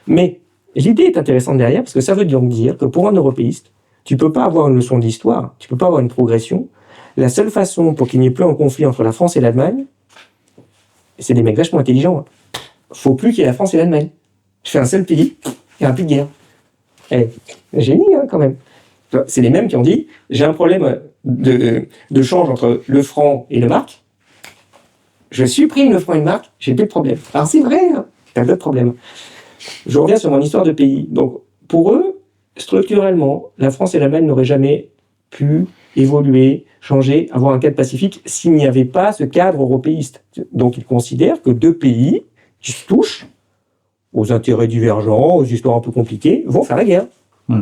Mais l'idée est intéressante derrière parce que ça veut donc dire que pour un européiste, tu ne peux pas avoir une leçon d'histoire, tu ne peux pas avoir une progression. La seule façon pour qu'il n'y ait plus un conflit entre la France et l'Allemagne, c'est des mecs vachement intelligents. Faut plus qu'il y ait la France et l'Allemagne. Je fais un seul pays, il n'y aura plus de guerre. Génie, quand même. C'est les mêmes qui ont dit, j'ai un problème de change entre le franc et le mark. Je supprime le franc et le mark, j'ai plus de problème. Alors c'est vrai, t'as d'autres problèmes. Je reviens sur mon histoire de pays. Donc pour eux, structurellement, la France et l'Allemagne n'auraient jamais pu évoluer, changer, avoir un cadre pacifique s'il n'y avait pas ce cadre européiste. Donc ils considèrent que deux pays qui se touchent aux intérêts divergents, aux histoires un peu compliquées, vont faire la guerre. Il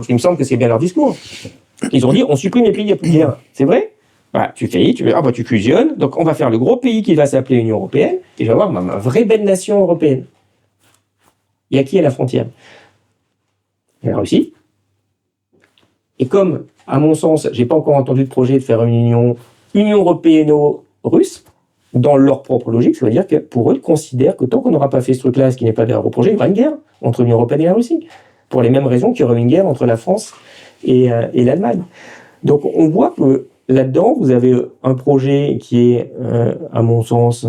me semble que c'est bien leur discours. Ils ont dit, on supprime les pays, il n'y a plus de guerre. C'est vrai ? Tu fusionnes, donc on va faire le gros pays qui va s'appeler Union Européenne, et je vais avoir ma vraie belle nation européenne. Il y a qui à la frontière ? Il y a la Russie. Et comme, à mon sens, j'ai pas encore entendu de projet de faire une Union européenne-russe, dans leur propre logique, ça veut dire que pour eux, ils considèrent que tant qu'on n'aura pas fait ce truc-là, ce qui n'est pas leur projet, il y aura une guerre entre l'Union européenne et la Russie. Pour les mêmes raisons qu'il y aura une guerre entre la France et l'Allemagne. Donc on voit que là-dedans, vous avez un projet qui est, à mon sens,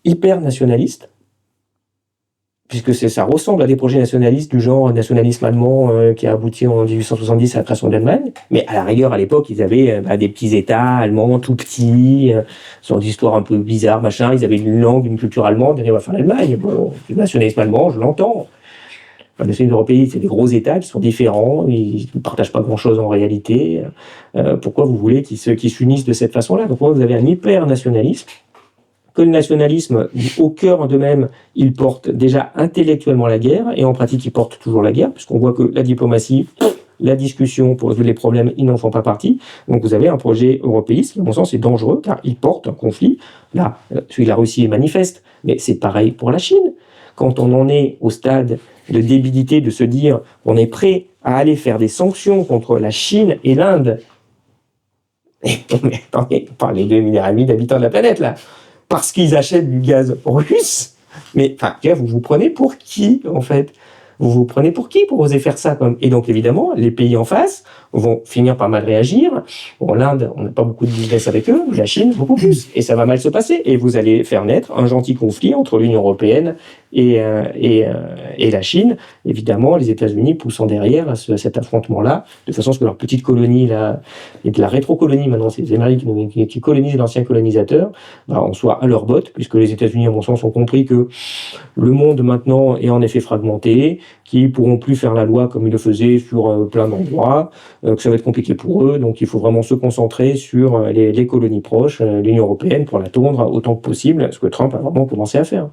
hyper nationaliste, puisque ça ressemble à des projets nationalistes du genre nationalisme allemand qui a abouti en 1870 à la création de l'Allemagne, mais à la rigueur, à l'époque, ils avaient des petits États allemands tout petits, sur des histoires un peu bizarres, machin, ils avaient une langue, une culture allemande, et on va faire l'Allemagne. Bon, le nationalisme allemand, je l'entends. Les nationalistes européens, c'est des gros États qui sont différents, ils ne partagent pas grand-chose en réalité. Pourquoi vous voulez qu'ils s'unissent de cette façon-là ? Donc vous avez un hyper-nationalisme, que le nationalisme, au cœur d'eux-mêmes, ils portent déjà intellectuellement la guerre, et en pratique, ils portent toujours la guerre, puisqu'on voit que la diplomatie, la discussion pour résoudre les problèmes, ils n'en font pas partie. Donc vous avez un projet européiste qui, à mon sens, est dangereux, car il porte un conflit. Là, celui de la Russie est manifeste, mais c'est pareil pour la Chine. Quand on en est au stade de débilité, de se dire qu'on est prêt à aller faire des sanctions contre la Chine et l'Inde, mais attendez, on parle des 2,5 milliards d'habitants de la planète, là. parce qu'ils achètent du gaz russe. Mais enfin, vous vous prenez pour qui, en fait? Vous vous prenez pour qui pour oser faire ça, Et donc, évidemment, les pays en face vont finir par mal réagir. Bon, l'Inde, on n'a pas beaucoup de business avec eux, la Chine, beaucoup plus. Et ça va mal se passer. Et vous allez faire naître un gentil conflit entre l'Union européenne et la Chine. Évidemment, les États-Unis poussant derrière à cet affrontement-là, de façon à ce que leur petite colonie, là, et de la rétro-colonie, maintenant, c'est les Américains qui colonisent l'ancien colonisateur, on soit à leur botte, puisque les États-Unis, à mon sens, ont compris que le monde, maintenant, est en effet fragmenté, qui pourront plus faire la loi comme ils le faisaient sur plein d'endroits, que ça va être compliqué pour eux, donc il faut vraiment se concentrer sur les colonies proches, l'Union européenne, pour la tondre autant que possible, ce que Trump a vraiment commencé à faire.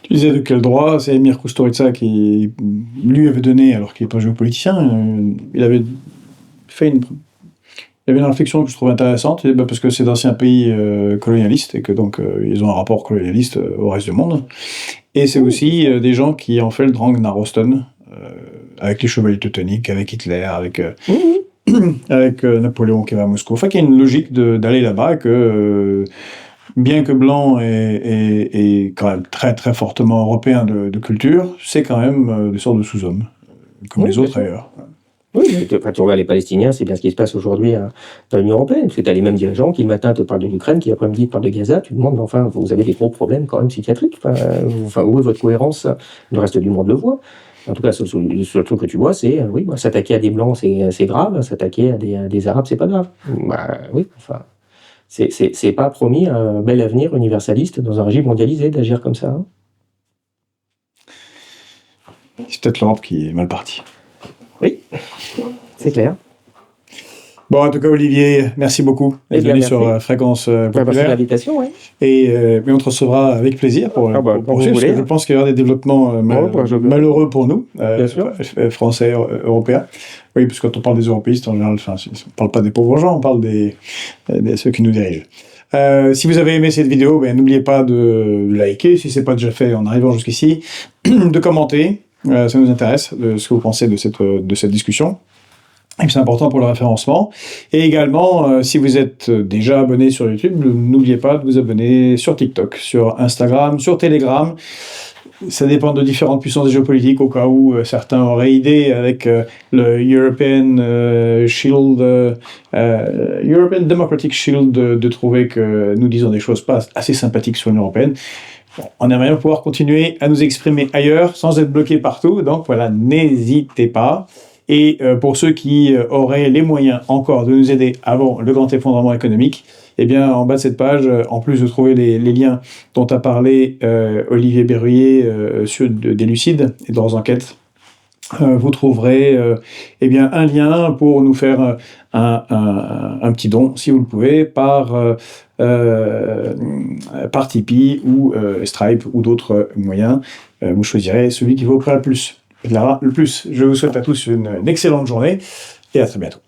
Tu disais de quel droit? C'est Emir Kusturica qui lui avait donné, alors qu'il n'est pas géopoliticien, il avait fait une réflexion que je trouve intéressante, parce que c'est d'anciens pays colonialistes et que donc ils ont un rapport colonialiste au reste du monde. Et c'est aussi des gens qui ont fait le Drang nach Osten, avec les chevaliers teutoniques, avec Hitler, avec Napoléon qui va à Moscou. Enfin, qu'il y a une logique d'aller là-bas, que bien que blanc et quand même très très fortement européen de culture, c'est quand même des sortes de sous-hommes, comme les autres ailleurs. Oui, tu regardes les Palestiniens, c'est bien ce qui se passe aujourd'hui dans l'Union européenne. Parce que tu as les mêmes dirigeants qui le matin te parlent de l'Ukraine, qui l'après-midi te parlent de Gaza. Tu te demandes, enfin, vous avez des gros problèmes quand même psychiatriques. Où est votre cohérence? Le reste du monde le voit. En tout cas, le seul truc que tu vois, c'est s'attaquer à des blancs, c'est grave. S'attaquer à des arabes, c'est pas grave. C'est pas promis un bel avenir universaliste dans un régime mondialisé d'agir comme ça. C'est peut-être l'Europe qui est mal partie. Oui, c'est clair. Bon, en tout cas, Olivier, merci beaucoup d'être venu sur Fréquence Populaire. Merci de l'invitation, oui. Mais on te recevra avec plaisir pour suivre, parce que je pense qu'il y aura des développements malheureux pour nous, Français, Européens. Oui, parce que quand on parle des européistes, en général, on ne parle pas des pauvres gens, on parle de ceux qui nous dirigent. Si vous avez aimé cette vidéo, n'oubliez pas de liker, si ce n'est pas déjà fait en arrivant jusqu'ici, de commenter. Ça nous intéresse, de ce que vous pensez de cette discussion. Et puis c'est important pour le référencement. Et également, si vous êtes déjà abonné sur YouTube, n'oubliez pas de vous abonner sur TikTok, sur Instagram, sur Telegram. Ça dépend de différentes puissances géopolitiques, au cas où certains auraient idée avec le European Shield, European Democratic Shield, de trouver que nous disons des choses pas assez sympathiques sur l'Union européenne. Bon, on aimerait bien pouvoir continuer à nous exprimer ailleurs sans être bloqué partout, donc voilà, n'hésitez pas. Et pour ceux qui auraient les moyens encore de nous aider avant le grand effondrement économique, eh bien, en bas de cette page, en plus de trouver les liens dont a parlé Olivier Berruyer sur des Lucides et de leurs enquêtes, vous trouverez un lien pour nous faire un petit don, si vous le pouvez, par Tipeee ou Stripe ou d'autres moyens. Vous choisirez celui qui vous offrira le plus. Je vous souhaite à tous une excellente journée et à très bientôt.